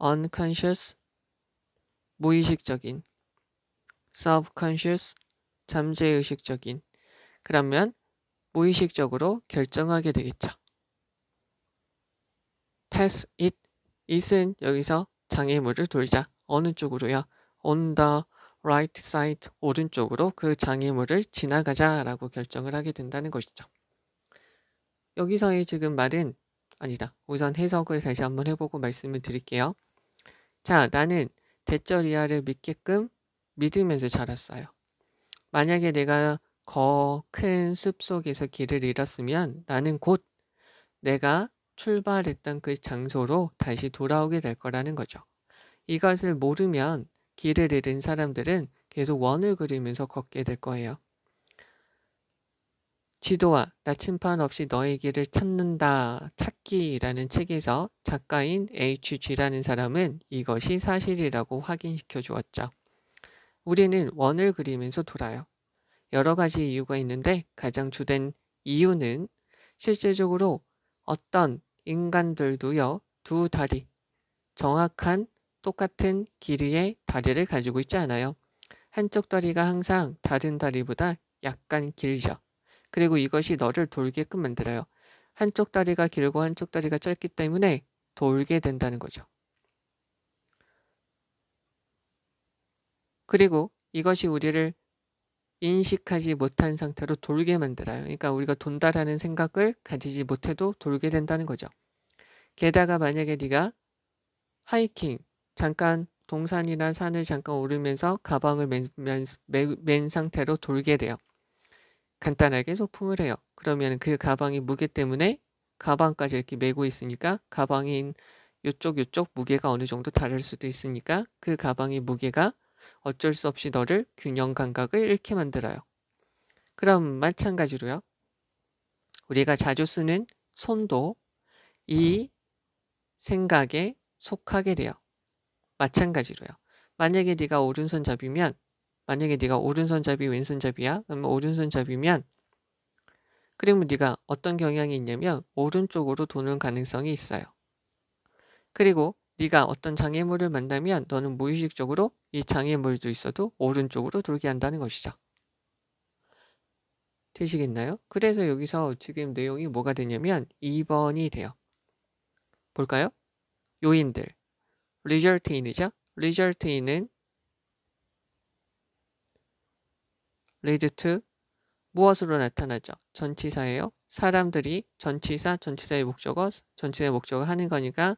unconscious, 무의식적인, subconscious, 잠재의식적인. 그러면 무의식적으로 결정하게 되겠죠. pass it, it은 여기서 장애물을 돌자. 어느 쪽으로요? on the right side, 오른쪽으로 그 장애물을 지나가자라고 결정을 하게 된다는 것이죠. 여기서의 지금 말은 아니다. 우선 해석을 다시 한번 해보고 말씀을 드릴게요. 자, 나는 대절 이하를 믿게끔 믿으면서 자랐어요. 만약에 내가 큰 숲 속에서 길을 잃었으면 나는 곧 내가 출발했던 그 장소로 다시 돌아오게 될 거라는 거죠. 이것을 모르면 길을 잃은 사람들은 계속 원을 그리면서 걷게 될 거예요. 지도와 나침반 없이 너의 길을 찾는다. 찾기라는 책에서 작가인 HG라는 사람은 이것이 사실이라고 확인시켜 주었죠. 우리는 원을 그리면서 돌아요. 여러 가지 이유가 있는데 가장 주된 이유는 실제적으로 어떤 인간들도요, 두 다리, 정확한 똑같은 길이의 다리를 가지고 있지 않아요. 한쪽 다리가 항상 다른 다리보다 약간 길죠. 그리고 이것이 너를 돌게끔 만들어요. 한쪽 다리가 길고 한쪽 다리가 짧기 때문에 돌게 된다는 거죠. 그리고 이것이 우리를 인식하지 못한 상태로 돌게 만들어요. 그러니까 우리가 돈다라는 생각을 가지지 못해도 돌게 된다는 거죠. 게다가 만약에 네가 하이킹, 잠깐 동산이나 산을 잠깐 오르면서 가방을 맨 상태로 돌게 돼요. 간단하게 소풍을 해요. 그러면 그 가방이 무게 때문에 가방까지 이렇게 메고 있으니까 가방인 요쪽 무게가 어느 정도 다를 수도 있으니까 그 가방의 무게가 어쩔 수 없이 너를 균형 감각을 잃게 만들어요. 그럼 마찬가지로요. 우리가 자주 쓰는 손도 이 생각에 속하게 돼요. 마찬가지로요. 만약에 네가 오른손잡이면 만약에 네가 오른손잡이 왼손잡이야. 그러면 오른손잡이면 그러면 네가 어떤 경향이 있냐면 오른쪽으로 도는 가능성이 있어요. 그리고 네가 어떤 장애물을 만나면 너는 무의식적으로 이 장애물도 있어도 오른쪽으로 돌게 한다는 것이죠. 되시겠나요? 그래서 여기서 지금 내용이 뭐가 되냐면 2번이 돼요. 볼까요? 요인들. result in이죠. result in은 lead to 무엇으로 나타나죠? 전치사예요. 사람들이 전치사의 목적어 하는 거니까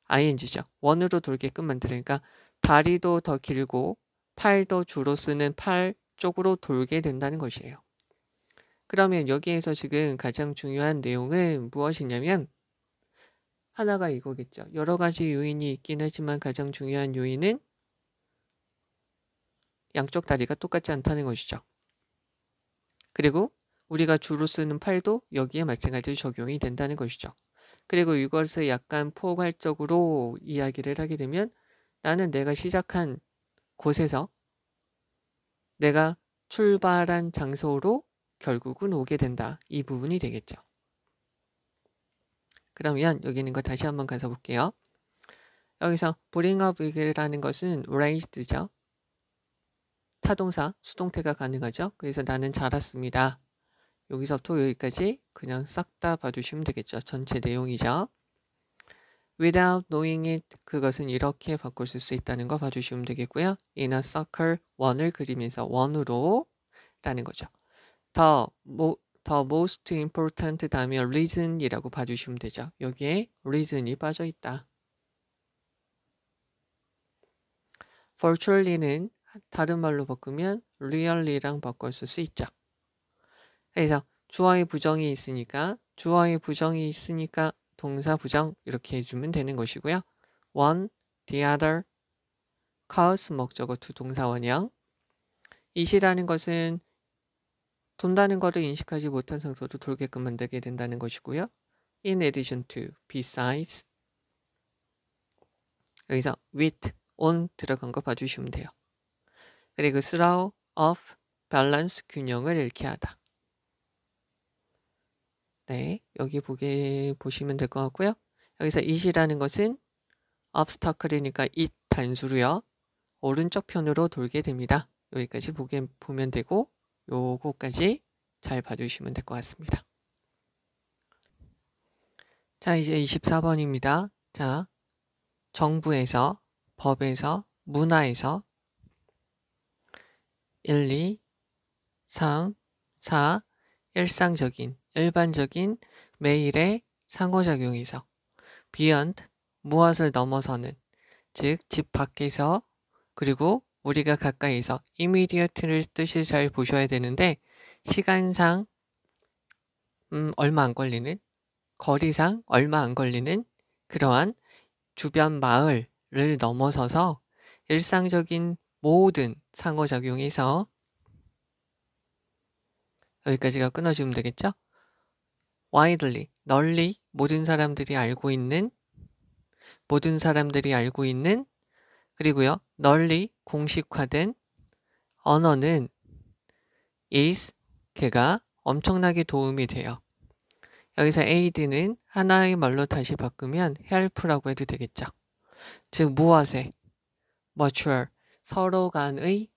ing죠. 원으로 돌게끔 만들으니까 다리도 더 길고 팔도 주로 쓰는 팔 쪽으로 돌게 된다는 것이에요. 그러면 여기에서 지금 가장 중요한 내용은 무엇이냐면 하나가 이거겠죠. 여러 가지 요인이 있긴 하지만 가장 중요한 요인은 양쪽 다리가 똑같지 않다는 것이죠. 그리고 우리가 주로 쓰는 팔도 여기에 마찬가지로 적용이 된다는 것이죠. 그리고 이것을 약간 포괄적으로 이야기를 하게 되면 나는 내가 시작한 곳에서 내가 출발한 장소로 결국은 오게 된다. 이 부분이 되겠죠. 그러면 여기 있는 거 다시 한번 가서 볼게요. 여기서 bring up이라는 것은 raised죠. 타동사, 수동태가 가능하죠. 그래서 나는 자랐습니다. 여기서부터 여기까지 그냥 싹 다 봐주시면 되겠죠. 전체 내용이죠. Without knowing it, 그것은 이렇게 바꿀 수 있다는 거 봐주시면 되겠고요. In a circle, 원을 그리면서 원으로 라는 거죠. The most important 다음에 reason이라고 봐주시면 되죠. 여기에 reason이 빠져 있다. virtually는 다른 말로 바꾸면 really랑 바꿀 수 있죠. 그래서 주어의 부정이 있으니까 동사 부정 이렇게 해주면 되는 것이고요. one, the other, cause 목적어 to 동사 원형. it이라는 것은 돈다는 것을 인식하지 못한 상태로 돌게끔 만들게 된다는 것이고요. in addition to, besides. 여기서 with, on 들어간 거 봐주시면 돼요. 그리고 throw, off, balance, 균형을 잃게 하다. 네, 여기 보시면 될 것 같고요. 여기서 it이라는 것은 obstacle이니까 it 단수로요. 오른쪽 편으로 돌게 됩니다. 여기까지 보면 되고 요거까지 잘 봐주시면 될 것 같습니다. 자, 이제 24번입니다. 자, 정부에서, 법에서, 문화에서 1, 2, 3, 4 일반적인 매일의 상호작용에서 beyond 무엇을 넘어서는 즉 집 밖에서 그리고 우리가 가까이서 immediate를 뜻을 잘 보셔야 되는데 시간상 얼마 안 걸리는 거리상 얼마 안 걸리는 그러한 주변 마을을 넘어서서 일상적인 모든 상호작용에서 여기까지가 끊어지면 되겠죠? widely, 널리 모든 사람들이 알고 있는 그리고요 널리 공식화된 언어는 is 걔가 엄청나게 도움이 돼요. 여기서 aid는 하나의 말로 다시 바꾸면 help라고 해도 되겠죠. 즉 무엇에 mutual 서로 간의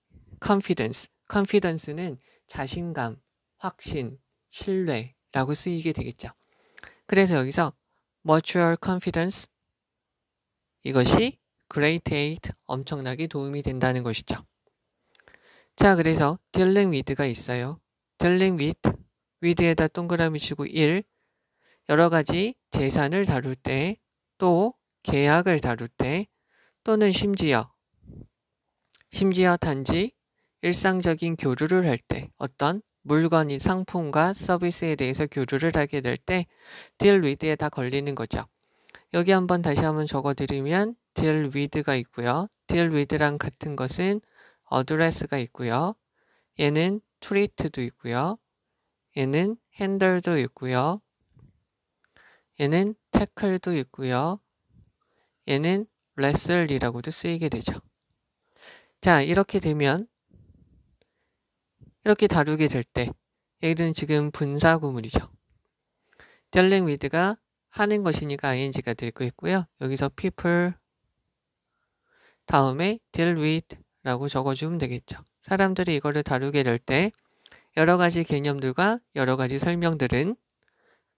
confidence는 자신감, 확신, 신뢰라고 쓰이게 되겠죠. 그래서 여기서 mutual confidence 이것이 great aid 엄청나게 도움이 된다는 것이죠. 자, 그래서 dealing with가 있어요. dealing with에다 동그라미 치고 1 여러 가지 재산을 다룰 때, 또 계약을 다룰 때, 또는 심지어 단지 일상적인 교류를 할 때, 어떤 물건이 상품과 서비스에 대해서 교류를 하게 될 때 deal with에 다 걸리는 거죠. 여기 한번 다시 한번 적어드리면 deal with가 있고요. deal with랑 같은 것은 address가 있고요. 얘는 treat도 있고요. 얘는 handle도 있고요. 얘는 tackle도 있고요. 얘는 wrestle이라고도 쓰이게 되죠. 자, 이렇게 되면 이렇게 다루게 될 때 얘들은 지금 분사구문이죠. dealing with가 하는 것이니까 ing가 되고 있고요. 여기서 people 다음에 deal with 라고 적어주면 되겠죠. 사람들이 이거를 다루게 될 때 여러 가지 개념들과 여러 가지 설명들은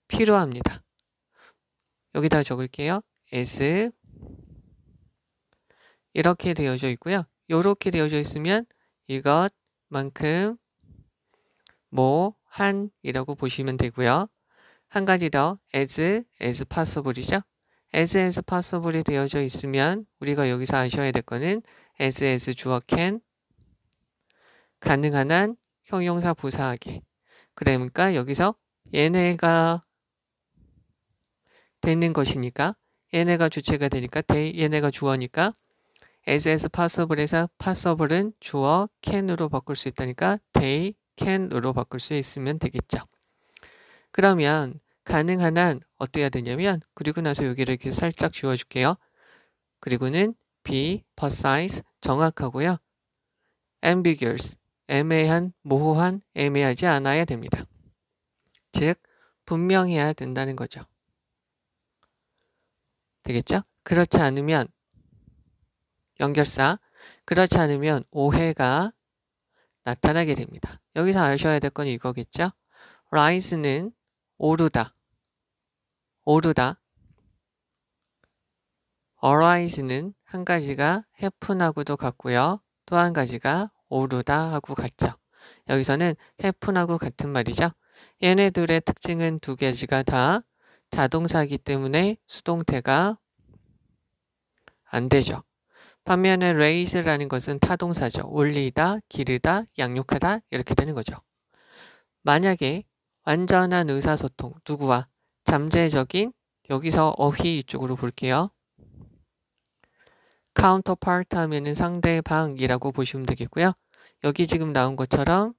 필요합니다. 여기다 적을게요. as 이렇게 되어져 있고요. 이렇게 되어져 있으면 이것만큼 한이라고 보시면 되고요. 한 가지 더 as possible이죠. as possible이 되어져 있으면 우리가 여기서 아셔야 될 거는 as 주어 can 가능한 한 형용사 부사하게. 그러니까 여기서 얘네가 되는 것이니까 얘네가 주체가 되니까 얘네가 주어니까 as possible에서 possible은 주어 can으로 바꿀 수 있다니까 they can으로 바꿀 수 있으면 되겠죠. 그러면 가능한 한 어때야 되냐면 그리고 나서 여기를 이렇게 살짝 지워줄게요. 그리고는 be precise 정확하고요. ambiguous 애매한, 모호한, 애매하지 않아야 됩니다. 즉 분명해야 된다는 거죠. 되겠죠? 그렇지 않으면 연결사 그렇지 않으면 오해가 나타나게 됩니다. 여기서 아셔야 될 건 이거겠죠? rise는 오르다. arise는 한 가지가 happen하고도 같고요. 또 한 가지가 오르다 하고 같죠. 여기서는 happen하고 같은 말이죠. 얘네들의 특징은 두 가지가 다 자동사이기 때문에 수동태가 안 되죠. 반면에 raise라는 것은 타동사죠. 올리다, 기르다, 양육하다 이렇게 되는 거죠. 만약에 완전한 의사소통, 누구와? 잠재적인, 여기서 어휘 이쪽으로 볼게요. counterpart 하면은 상대방이라고 보시면 되겠고요. 여기 지금 나온 것처럼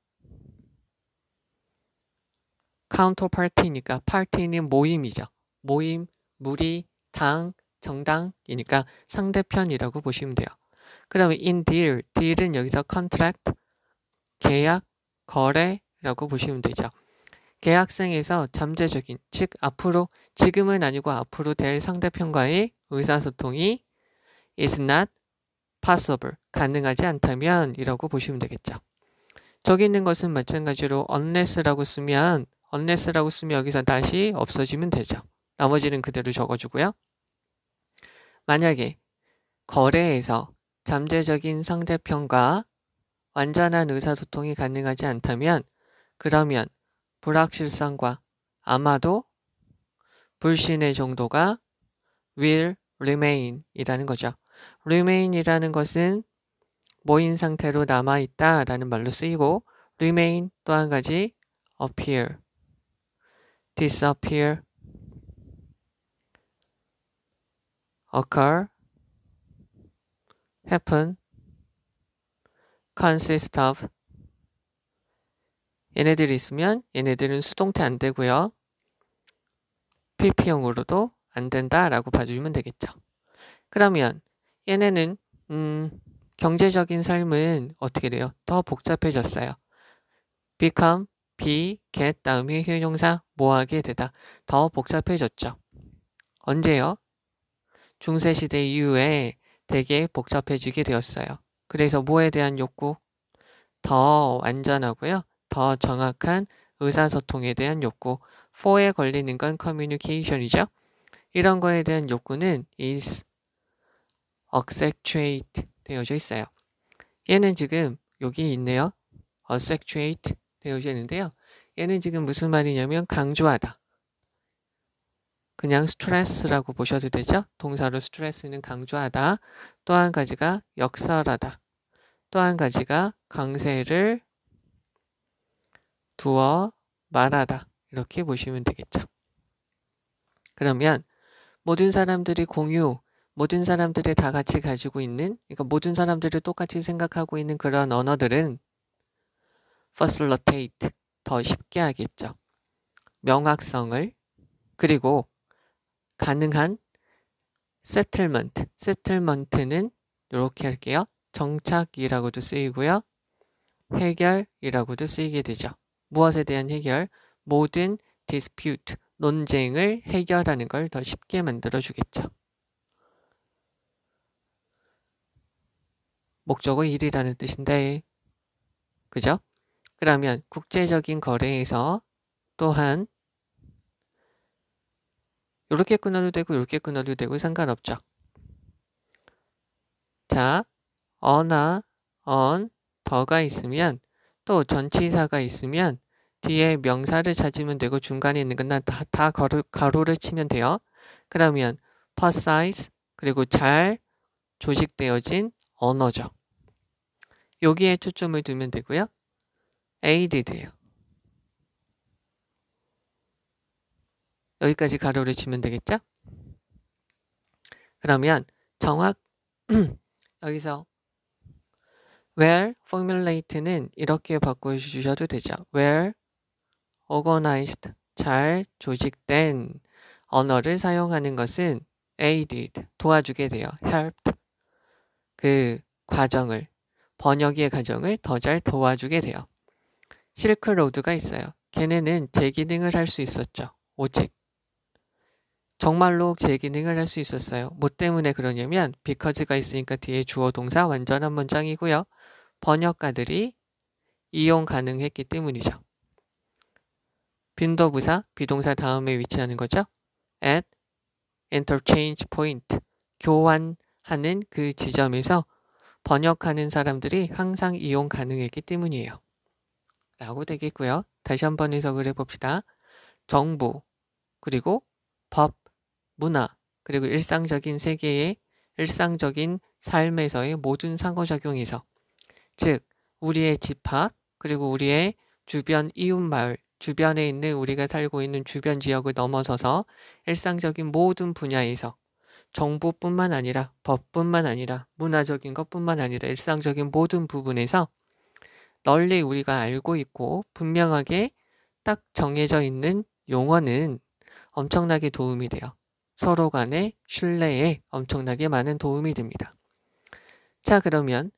counterpart이니까 party는 모임이죠. 모임, 무리, 당, 정당이니까 상대편이라고 보시면 돼요. 그러면 in deal은 여기서 contract, 계약, 거래라고 보시면 되죠. 계약상에서 잠재적인, 즉 앞으로, 지금은 아니고 앞으로 될 상대편과의 의사소통이 is not possible, 가능하지 않다면 이라고 보시면 되겠죠. 저기 있는 것은 마찬가지로 unless라고 쓰면 여기서 다시 없어지면 되죠. 나머지는 그대로 적어주고요. 만약에 거래에서 잠재적인 상대편과 완전한 의사소통이 가능하지 않다면 그러면 불확실성과 아마도 불신의 정도가 will remain 이라는 거죠. remain 이라는 것은 모인 상태로 남아있다 라는 말로 쓰이고 remain 또 한 가지 appear, disappear occur, happen, consist of. 얘네들이 있으면 얘네들은 수동태 안 되고요. PP형으로도 안 된다라고 봐주시면 되겠죠. 그러면 얘네는 경제적인 삶은 어떻게 돼요? 더 복잡해졌어요. become, be, get 다음에 형용사 뭐하게 되다. 더 복잡해졌죠. 언제요? 중세시대 이후에 되게 복잡해지게 되었어요. 그래서 뭐에 대한 욕구? 더 완전하고요. 더 정확한 의사소통에 대한 욕구. for에 걸리는 건 communication이죠. 이런 거에 대한 욕구는 is accentuate 되어져 있어요. 얘는 지금 여기 있네요. accentuate 되어져 있는데요. 얘는 지금 무슨 말이냐면 강조하다. 그냥 스트레스라고 보셔도 되죠. 동사로 스트레스는 강조하다. 또 한 가지가 역설하다. 또 한 가지가 강세를 두어 말하다. 이렇게 보시면 되겠죠. 그러면 모든 사람들이 모든 사람들이 다 같이 가지고 있는, 그러니까 모든 사람들이 똑같이 생각하고 있는 그런 언어들은 facilitate, 더 쉽게 하겠죠. 명확성을, 그리고 가능한 settlement는 이렇게 할게요. 정착이라고도 쓰이고요. 해결이라고도 쓰이게 되죠. 무엇에 대한 해결? 모든 dispute, 논쟁을 해결하는 걸 더 쉽게 만들어 주겠죠. 목적어 1이라는 뜻인데, 그죠? 그러면 국제적인 거래에서 또한 이렇게 끊어도 되고 이렇게 끊어도 되고 상관없죠. 자, 어나, on, 더가 있으면 또 전치사가 있으면 뒤에 명사를 찾으면 되고 중간에 있는 건 다 가로를 치면 돼요. 그러면 precise, 그리고 잘 조직되어진 언어죠. 여기에 초점을 두면 되고요. aided예요. 여기까지 가로를 치면 되겠죠? 그러면 여기서 where formulate는 이렇게 바꿔주셔도 되죠. where organized, 잘 조직된 언어를 사용하는 것은 aided, 도와주게 돼요. helped, 그 과정을, 번역의 과정을 더 잘 도와주게 돼요. 실크로드가 있어요. 걔네는 제 기능을 할 수 있었죠. 오직 정말로 제 기능을 할 수 있었어요. 뭐 때문에 그러냐면 because가 있으니까 뒤에 주어 동사 완전한 문장이고요. 번역가들이 이용 가능했기 때문이죠. 빈도부사, 비동사 다음에 위치하는 거죠. at interchange point, 교환하는 그 지점에서 번역하는 사람들이 항상 이용 가능했기 때문이에요. 라고 되겠고요. 다시 한번 해석을 해봅시다. 정부, 그리고 법, 문화, 그리고 일상적인 세계의 일상적인 삶에서의 모든 상호작용에서, 즉 우리의 집합, 그리고 우리의 주변 이웃마을, 주변에 있는 우리가 살고 있는 주변 지역을 넘어서서 일상적인 모든 분야에서 정부뿐만 아니라 법뿐만 아니라 문화적인 것뿐만 아니라 일상적인 모든 부분에서 널리 우리가 알고 있고 분명하게 딱 정해져 있는 용어는 엄청나게 도움이 돼요. 서로 간의 신뢰에 엄청나게 많은 도움이 됩니다. 자, 그러면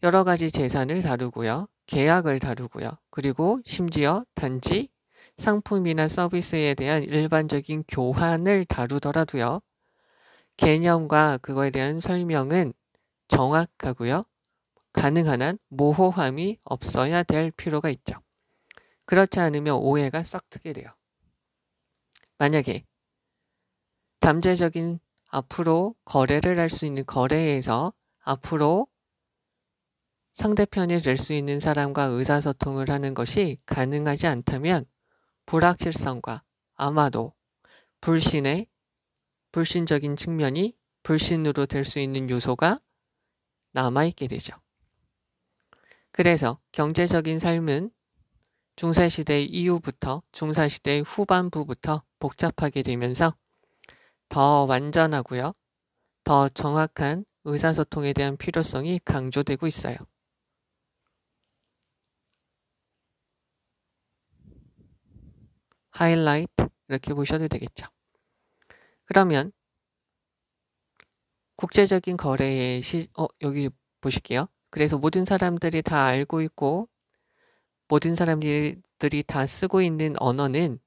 여러 가지 재산을 다루고요. 계약을 다루고요. 그리고 심지어 단지 상품이나 서비스에 대한 일반적인 교환을 다루더라도요. 개념과 그거에 대한 설명은 정확하고요. 가능한 한 모호함이 없어야 될 필요가 있죠. 그렇지 않으면 오해가 싹 트게 돼요. 만약에 잠재적인 앞으로 거래를 할 수 있는 거래에서 앞으로 상대편이 될 수 있는 사람과 의사소통을 하는 것이 가능하지 않다면 불확실성과 아마도 불신적인 측면이 불신으로 될 수 있는 요소가 남아있게 되죠. 그래서 경제적인 삶은 중세시대 이후부터 중사시대 후반부부터 복잡하게 되면서 더 완전하고요. 더 정확한 의사소통에 대한 필요성이 강조되고 있어요. 하이라이트 이렇게 보셔도 되겠죠. 그러면 국제적인 거래의 여기 보실게요. 그래서 모든 사람들이 다 알고 있고 모든 사람들이 다 쓰고 있는 언어는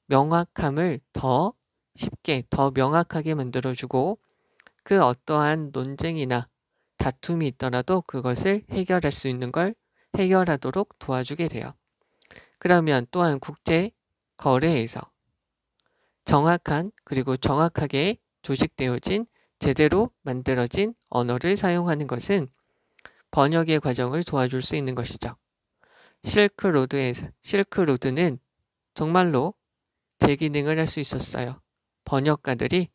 명확함을 더 쉽게, 더 명확하게 만들어주고 그 어떠한 논쟁이나 다툼이 있더라도 그것을 해결할 수 있는 걸 해결하도록 도와주게 돼요. 그러면 또한 국제 거래에서 정확한 그리고 정확하게 조직되어진 제대로 만들어진 언어를 사용하는 것은 번역의 과정을 도와줄 수 있는 것이죠. 실크로드는 정말로 제 기능을 할 수 있었어요. 번역가들이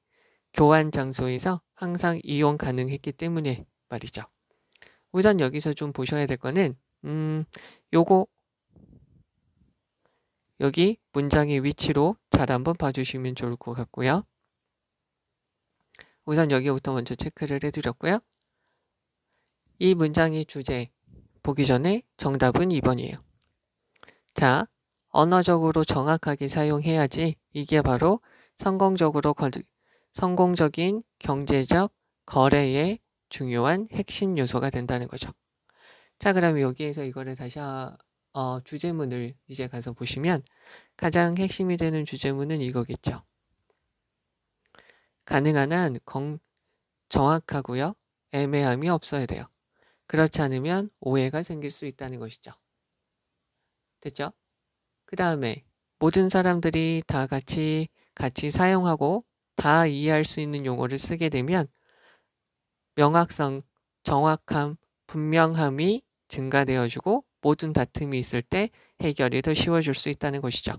교환 장소에서 항상 이용 가능했기 때문에 말이죠. 우선 여기서 좀 보셔야 될 거는 요거 여기 문장의 위치로 잘 한번 봐주시면 좋을 것 같고요. 우선 여기부터 먼저 체크를 해드렸고요. 이 문장의 주제 보기 전에 정답은 2번이에요. 자, 언어적으로 정확하게 사용해야지 이게 바로 성공적인 경제적 거래의 중요한 핵심 요소가 된다는 거죠. 자, 그럼 여기에서 이거를 다시 주제문을 이제 가서 보시면 가장 핵심이 되는 주제문은 이거겠죠. 가능한 한 정확하고요. 애매함이 없어야 돼요. 그렇지 않으면 오해가 생길 수 있다는 것이죠. 됐죠? 그 다음에 모든 사람들이 다 같이 사용하고 다 이해할 수 있는 용어를 쓰게 되면 명확성, 정확함, 분명함이 증가되어지고 모든 다툼이 있을 때 해결이 더 쉬워질 수 있다는 것이죠.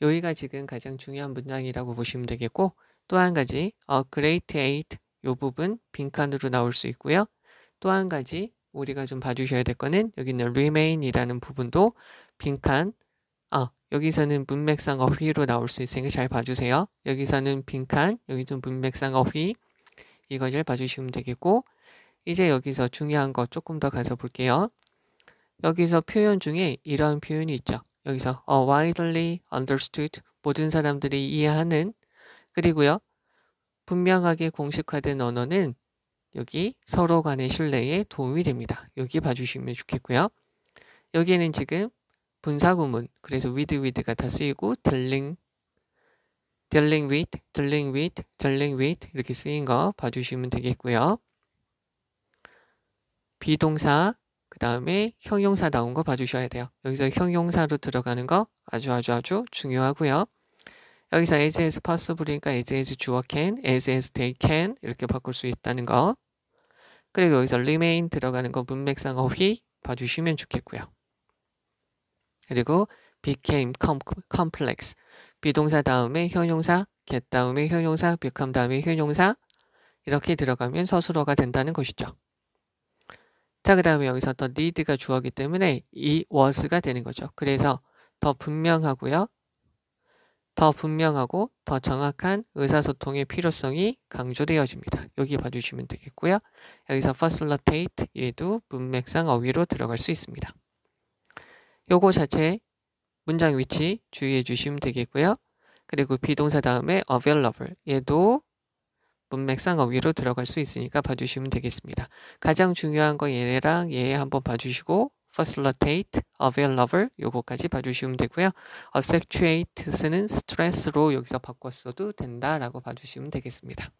여기가 지금 가장 중요한 문장이라고 보시면 되겠고 또 한 가지 Great Eight 이 부분 빈칸으로 나올 수 있고요. 또 한 가지 우리가 좀 봐주셔야 될 거는 여기는 Remain이라는 부분도 빈칸 여기서는 문맥상 어휘로 나올 수 있으니까 잘 봐주세요. 여기서는 빈칸, 여기는 문맥상 어휘 이거 잘 봐주시면 되겠고 이제 여기서 중요한 거 조금 더 가서 볼게요. 여기서 표현 중에 이런 표현이 있죠. 여기서 widely understood 모든 사람들이 이해하는 그리고요. 분명하게 공식화된 언어는 여기 서로 간의 신뢰에 도움이 됩니다. 여기 봐주시면 좋겠고요. 여기는 지금 분사구문 그래서 with가 다 쓰이고 dealing with 이렇게 쓰인 거 봐주시면 되겠고요. 비동사 그 다음에 형용사 나온 거 봐주셔야 돼요. 여기서 형용사로 들어가는 거 아주 중요하고요. 여기서 as possible이니까 as 주어 can, as they can 이렇게 바꿀 수 있다는 거. 그리고 여기서 remain 들어가는 거 문맥상 어휘 봐주시면 좋겠고요. 그리고 became complex 비동사 다음에 형용사, get 다음에 형용사, become 다음에 형용사 이렇게 들어가면 서술어가 된다는 것이죠. 자, 그 다음에 여기서 더 need가 주어기 때문에 이 was가 되는 거죠. 그래서 더 분명하고요. 더 분명하고 더 정확한 의사소통의 필요성이 강조되어집니다. 여기 봐주시면 되겠고요. 여기서 facilitate 얘도 문맥상 어휘로 들어갈 수 있습니다. 요거 자체 문장 위치 주의해 주시면 되겠고요. 그리고 비동사 다음에 available 얘도 문맥상 어휘로 들어갈 수 있으니까 봐주시면 되겠습니다. 가장 중요한 거 얘랑 얘 한번 봐주시고 facilitate, available 요거까지 봐주시면 되고요. accentuates는 stress로 여기서 바꿨어도 된다라고 봐주시면 되겠습니다.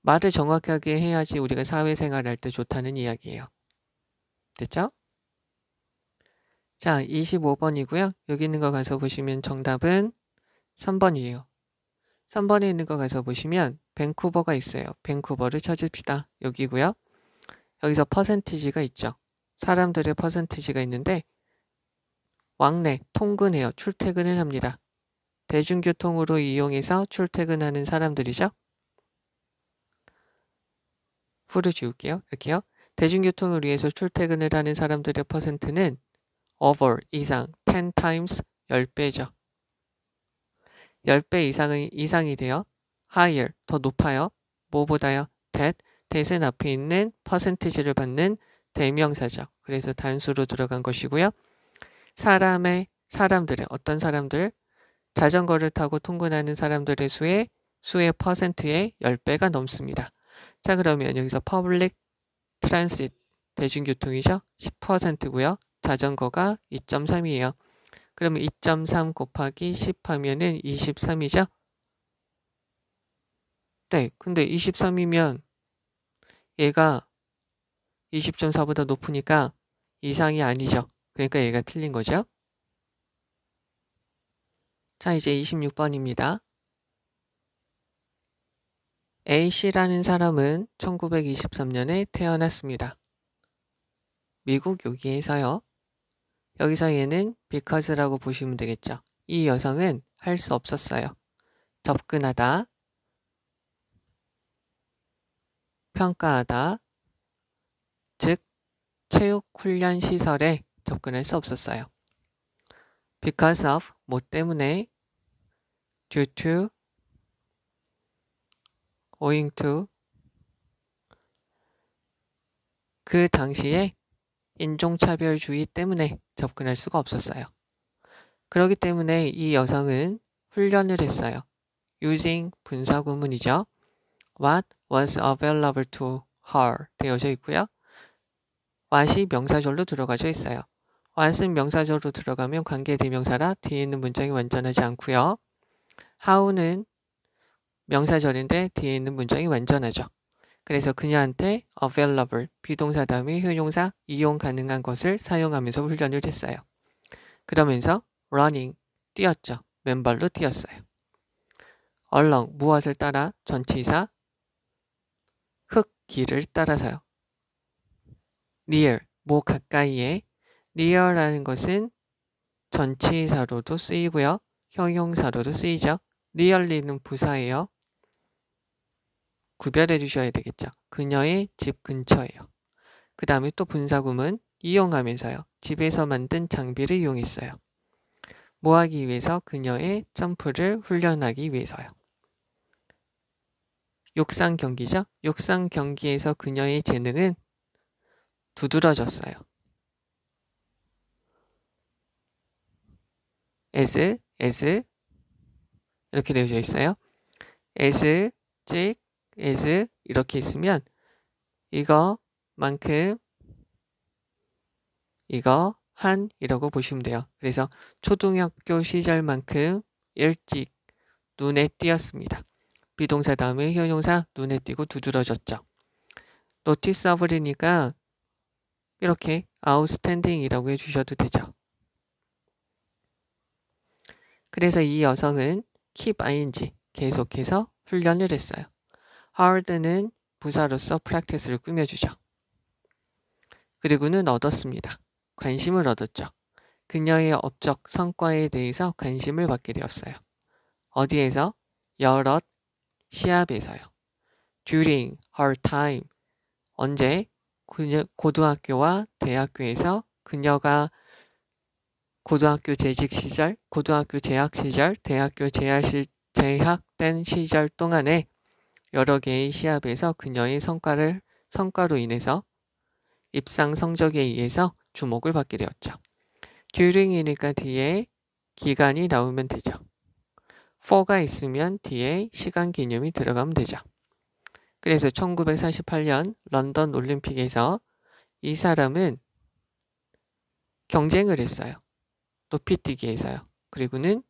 말을 정확하게 해야지 우리가 사회생활 할 때 좋다는 이야기예요. 됐죠? 자, 25번이고요. 여기 있는 거 가서 보시면 정답은 3번이에요. 3번에 있는 거 가서 보시면 밴쿠버가 있어요. 밴쿠버를 찾읍시다. 여기고요. 여기서 퍼센티지가 있죠. 사람들의 퍼센티지가 있는데 왕래, 통근해요. 출퇴근을 합니다. 대중교통으로 이용해서 출퇴근하는 사람들이죠. 후를 지울게요. 이렇게요. 대중교통을 위해서 출퇴근을 하는 사람들의 퍼센트는 over, 이상, 10 times, 10배죠. 10배 이상이 돼요. higher, 더 높아요. 뭐보다요? that은 앞에 있는 퍼센티지를 받는 대명사죠. 그래서 단수로 들어간 것이고요. 사람들의 어떤 사람들, 자전거를 타고 통근하는 사람들의 수의 퍼센트의 10배가 넘습니다. 자, 그러면 여기서 public transit, 대중교통이죠. 10%고요. 자전거가 2.3이에요. 그러면 2.3 곱하기 10 하면은 23이죠. 네, 근데 23이면 얘가 20.4보다 높으니까 이상이 아니죠. 그러니까 얘가 틀린 거죠. 자, 이제 26번입니다. A씨라는 사람은 1923년에 태어났습니다. 미국 여기에서요. 여기서 얘는 because라고 보시면 되겠죠. 이 여성은 할 수 없었어요. 접근하다, 평가하다, 즉 체육훈련 시설에 접근할 수 없었어요. because of, 뭐 때문에, due to, owing to, 그 당시에 인종차별주의 때문에 접근할 수가 없었어요. 그렇기 때문에 이 여성은 훈련을 했어요. using 분사구문이죠. What was available to her 되어져 있고요. what이 명사절로 들어가져 있어요. what은 명사절로 들어가면 관계대명사라 뒤에 있는 문장이 완전하지 않고요. how는 명사절인데 뒤에 있는 문장이 완전하죠. 그래서 그녀한테 available, 비동사 다음에 효용사 이용 가능한 것을 사용하면서 훈련을 했어요. 그러면서 running, 뛰었죠. 맨발로 뛰었어요. along, 무엇을 따라? 전치사, 흙길을 따라서요. near, 뭐 가까이에. near라는 것은 전치사로도 쓰이고요. 형용사로도 쓰이죠. nearly는 부사예요. 구별해 주셔야 되겠죠. 그녀의 집 근처예요. 그 다음에 또 분사구문 이용하면서요. 집에서 만든 장비를 이용했어요. 뭐 하기 위해서? 그녀의 점프를 훈련하기 위해서요. 육상 경기죠. 육상 경기에서 그녀의 재능은 두드러졌어요. as 이렇게 되어져 있어요. as, 즉, as 이렇게 있으면 이거만큼 이거 한이라고 보시면 돼요. 그래서 초등학교 시절만큼 일찍 눈에 띄었습니다. 비동사 다음에 효용사 눈에 띄고 두드러졌죠. noticeable이니까 이렇게 outstanding이라고 해주셔도 되죠. 그래서 이 여성은 keep ing 계속해서 훈련을 했어요. hard는 부사로서 practice를 꾸며주죠. 그리고는 얻었습니다. 관심을 얻었죠. 그녀의 업적 성과에 대해서 관심을 받게 되었어요. 어디에서? 여럿 시합에서요. during her time 언제? 고등학교와 대학교에서 그녀가 고등학교 재직 시절, 고등학교 재학 시절, 대학교 재학된 시절 동안에 여러 개의 시합에서 그녀의 성과로 인해서 입상 성적에 의해서 주목을 받게 되었죠. during이니까 뒤에 기간이 나오면 되죠. for가 있으면 뒤에 시간 개념이 들어가면 되죠. 그래서 1948년 런던 올림픽에서 이 사람은 경쟁을 했어요. 높이뛰기에서요. 그리고는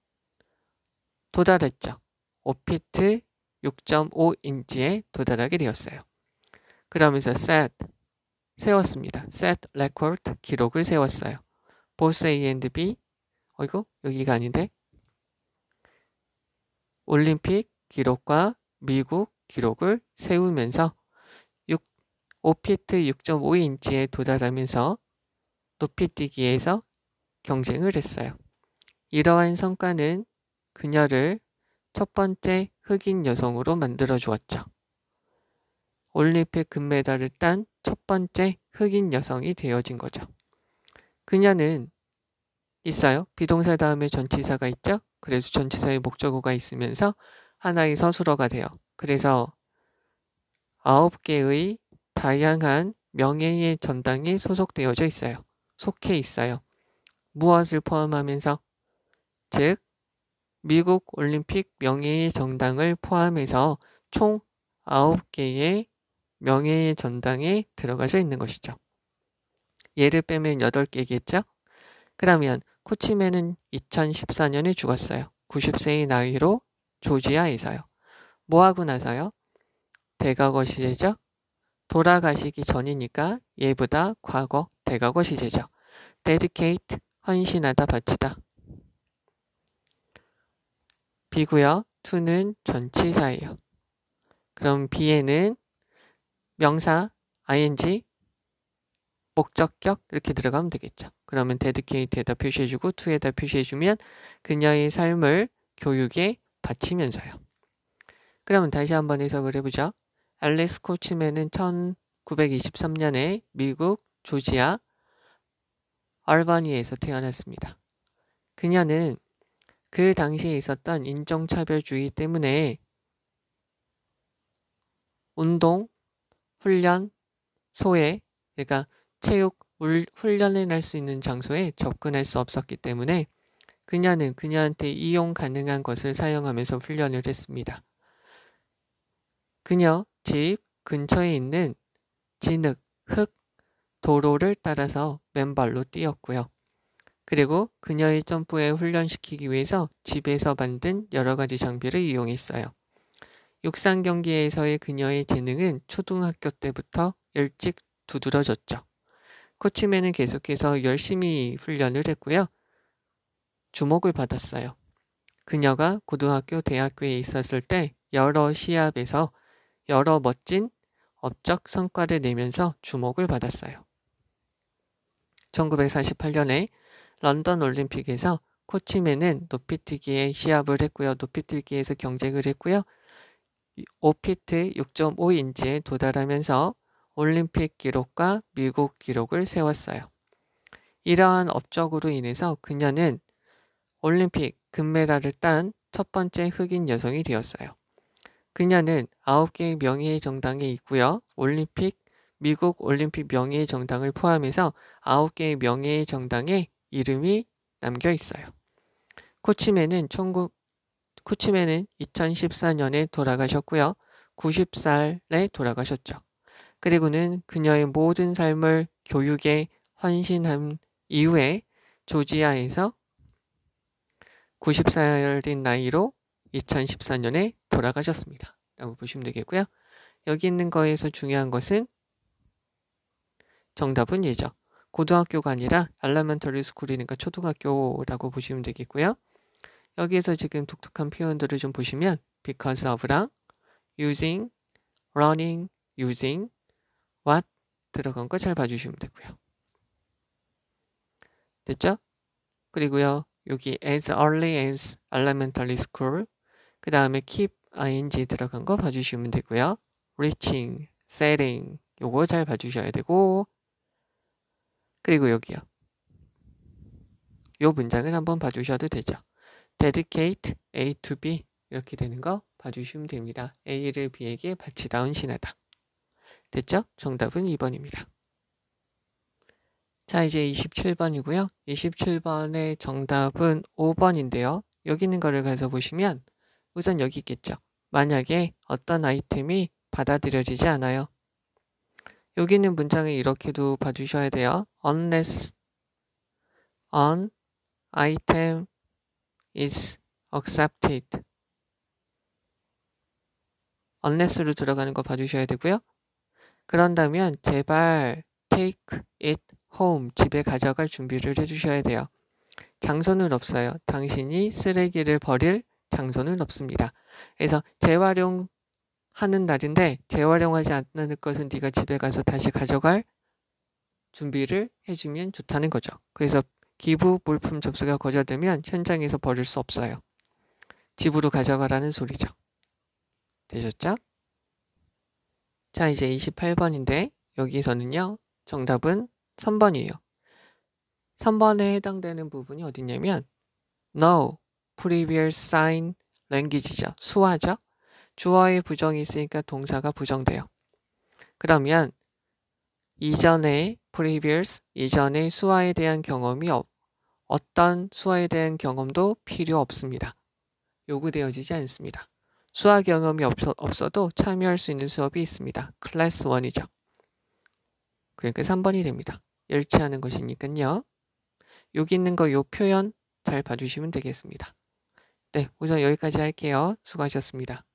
도달했죠. 5피트 6.5인치에 도달하게 되었어요. 그러면서 세웠습니다. set record 기록을 세웠어요. both A and B 여기가 아닌데 올림픽 기록과 미국 기록을 세우면서 5피트 6.5인치에 도달하면서 높이뛰기에서 경쟁을 했어요. 이러한 성과는 그녀를 첫 번째 흑인 여성으로 만들어 주었죠. 올림픽 금메달을 딴 첫 번째 흑인 여성이 되어진 거죠. 그녀는 있어요. 비동사 다음에 전치사가 있죠. 그래서 전치사의 목적어가 있으면서 하나의 서술어가 돼요. 그래서 9개의 다양한 명예의 전당이 소속되어져 있어요. 속해 있어요. 무엇을 포함하면서? 즉 미국 올림픽 명예의 정당을 포함해서 총 9개의 명예의 전당에 들어가져 있는 것이죠. 예를 빼면 8개겠죠? 그러면 코치맨은 2014년에 죽었어요. 90세의 나이로 조지아에서요. 뭐하고 나서요? 대과거 시제죠? 돌아가시기 전이니까 얘보다 과거 대과거 시제죠. dedicate, 헌신하다, 바치다. B고요. to는 전치사예요. 그럼 B에는 명사, ing, 목적격 이렇게 들어가면 되겠죠. 그러면 dedicate에다 표시해주고 to에다 표시해주면 그녀의 삶을 교육에 바치면서요. 그러면 다시 한번 해석을 해보죠. 앨리스 코치맨은 1923년에 미국 조지아 얼바니에서 태어났습니다. 그녀는 그 당시에 있었던 인종차별주의 때문에 운동, 훈련, 소외, 그러니까 체육, 훈련을 할 수 있는 장소에 접근할 수 없었기 때문에 그녀는 그녀한테 이용 가능한 것을 사용하면서 훈련을 했습니다. 그녀 집 근처에 있는 진흙, 흙, 도로를 따라서 맨발로 뛰었고요. 그리고 그녀의 점프에 훈련시키기 위해서 집에서 만든 여러 가지 장비를 이용했어요. 육상 경기에서의 그녀의 재능은 초등학교 때부터 일찍 두드러졌죠. 코치맨은 계속해서 열심히 훈련을 했고요. 주목을 받았어요. 그녀가 고등학교, 대학교에 있었을 때 여러 시합에서 여러 멋진 업적 성과를 내면서 주목을 받았어요. 1948년에 런던 올림픽에서 코치맨은 높이뛰기에 시합을 했고요. 높이뛰기에서 경쟁을 했고요. 5피트 6.5인치에 도달하면서 올림픽 기록과 미국 기록을 세웠어요. 이러한 업적으로 인해서 그녀는 올림픽 금메달을 딴 첫 번째 흑인 여성이 되었어요. 그녀는 9개의 명예의 정당에 있고요. 미국 올림픽 명예의 정당을 포함해서 9개의 명예의 정당에 이름이 남겨 있어요. 코치맨은 2014년에 돌아가셨고요. 90살에 돌아가셨죠. 그리고는 그녀의 모든 삶을 교육에 헌신한 이후에 조지아에서 90살인 나이로 2014년에 돌아가셨습니다. 라고 보시면 되겠고요. 여기 있는 거에서 중요한 것은 정답은 예죠. 고등학교가 아니라 elementary school이니까 초등학교라고 보시면 되겠고요. 여기에서 지금 독특한 표현들을 좀 보시면 because of랑 using, running, using, what 들어간 거 잘 봐주시면 되고요. 됐죠? 그리고요. 여기 as early as elementary school 그 다음에 keep ing 들어간 거 봐주시면 되고요. reaching, setting 요거 잘 봐주셔야 되고 그리고 여기요. 요 문장을 한번 봐주셔도 되죠. dedicate A to B 이렇게 되는 거 봐주시면 됩니다. A를 B에게 바치다 헌신하다. 됐죠? 정답은 2번입니다. 자 이제 27번이고요. 27번의 정답은 5번인데요. 여기 있는 거를 가서 보시면 우선 여기 있겠죠. 만약에 어떤 아이템이 받아들여지지 않아요. 여기 있는 문장을 이렇게도 봐주셔야 돼요. unless an item is accepted. unless로 들어가는 거 봐주셔야 되고요. 그런다면 제발 take it home. 집에 가져갈 준비를 해주셔야 돼요. 장소는 없어요. 당신이 쓰레기를 버릴 장소는 없습니다. 그래서 재활용하는 날인데 재활용하지 않는 것은 네가 집에 가서 다시 가져갈 준비를 해주면 좋다는 거죠. 그래서 기부 물품 접수가 거절되면 현장에서 버릴 수 없어요. 집으로 가져가라는 소리죠. 되셨죠? 자 이제 28번인데 여기서는요. 정답은 3번이에요. 3번에 해당되는 부분이 어디냐면 No previous sign language죠. 수화죠. 주어에 부정이 있으니까 동사가 부정돼요. 그러면 이전에 previous, 이전에 수화에 대한 경험이 어떤 수화에 대한 경험도 필요 없습니다. 요구되어지지 않습니다. 수화 경험이 없어도 참여할 수 있는 수업이 있습니다. 클래스 1이죠. 그러니까 3번이 됩니다. 열치하는 것이니까요. 여기 있는 거 요 표현 잘 봐주시면 되겠습니다. 네, 우선 여기까지 할게요. 수고하셨습니다.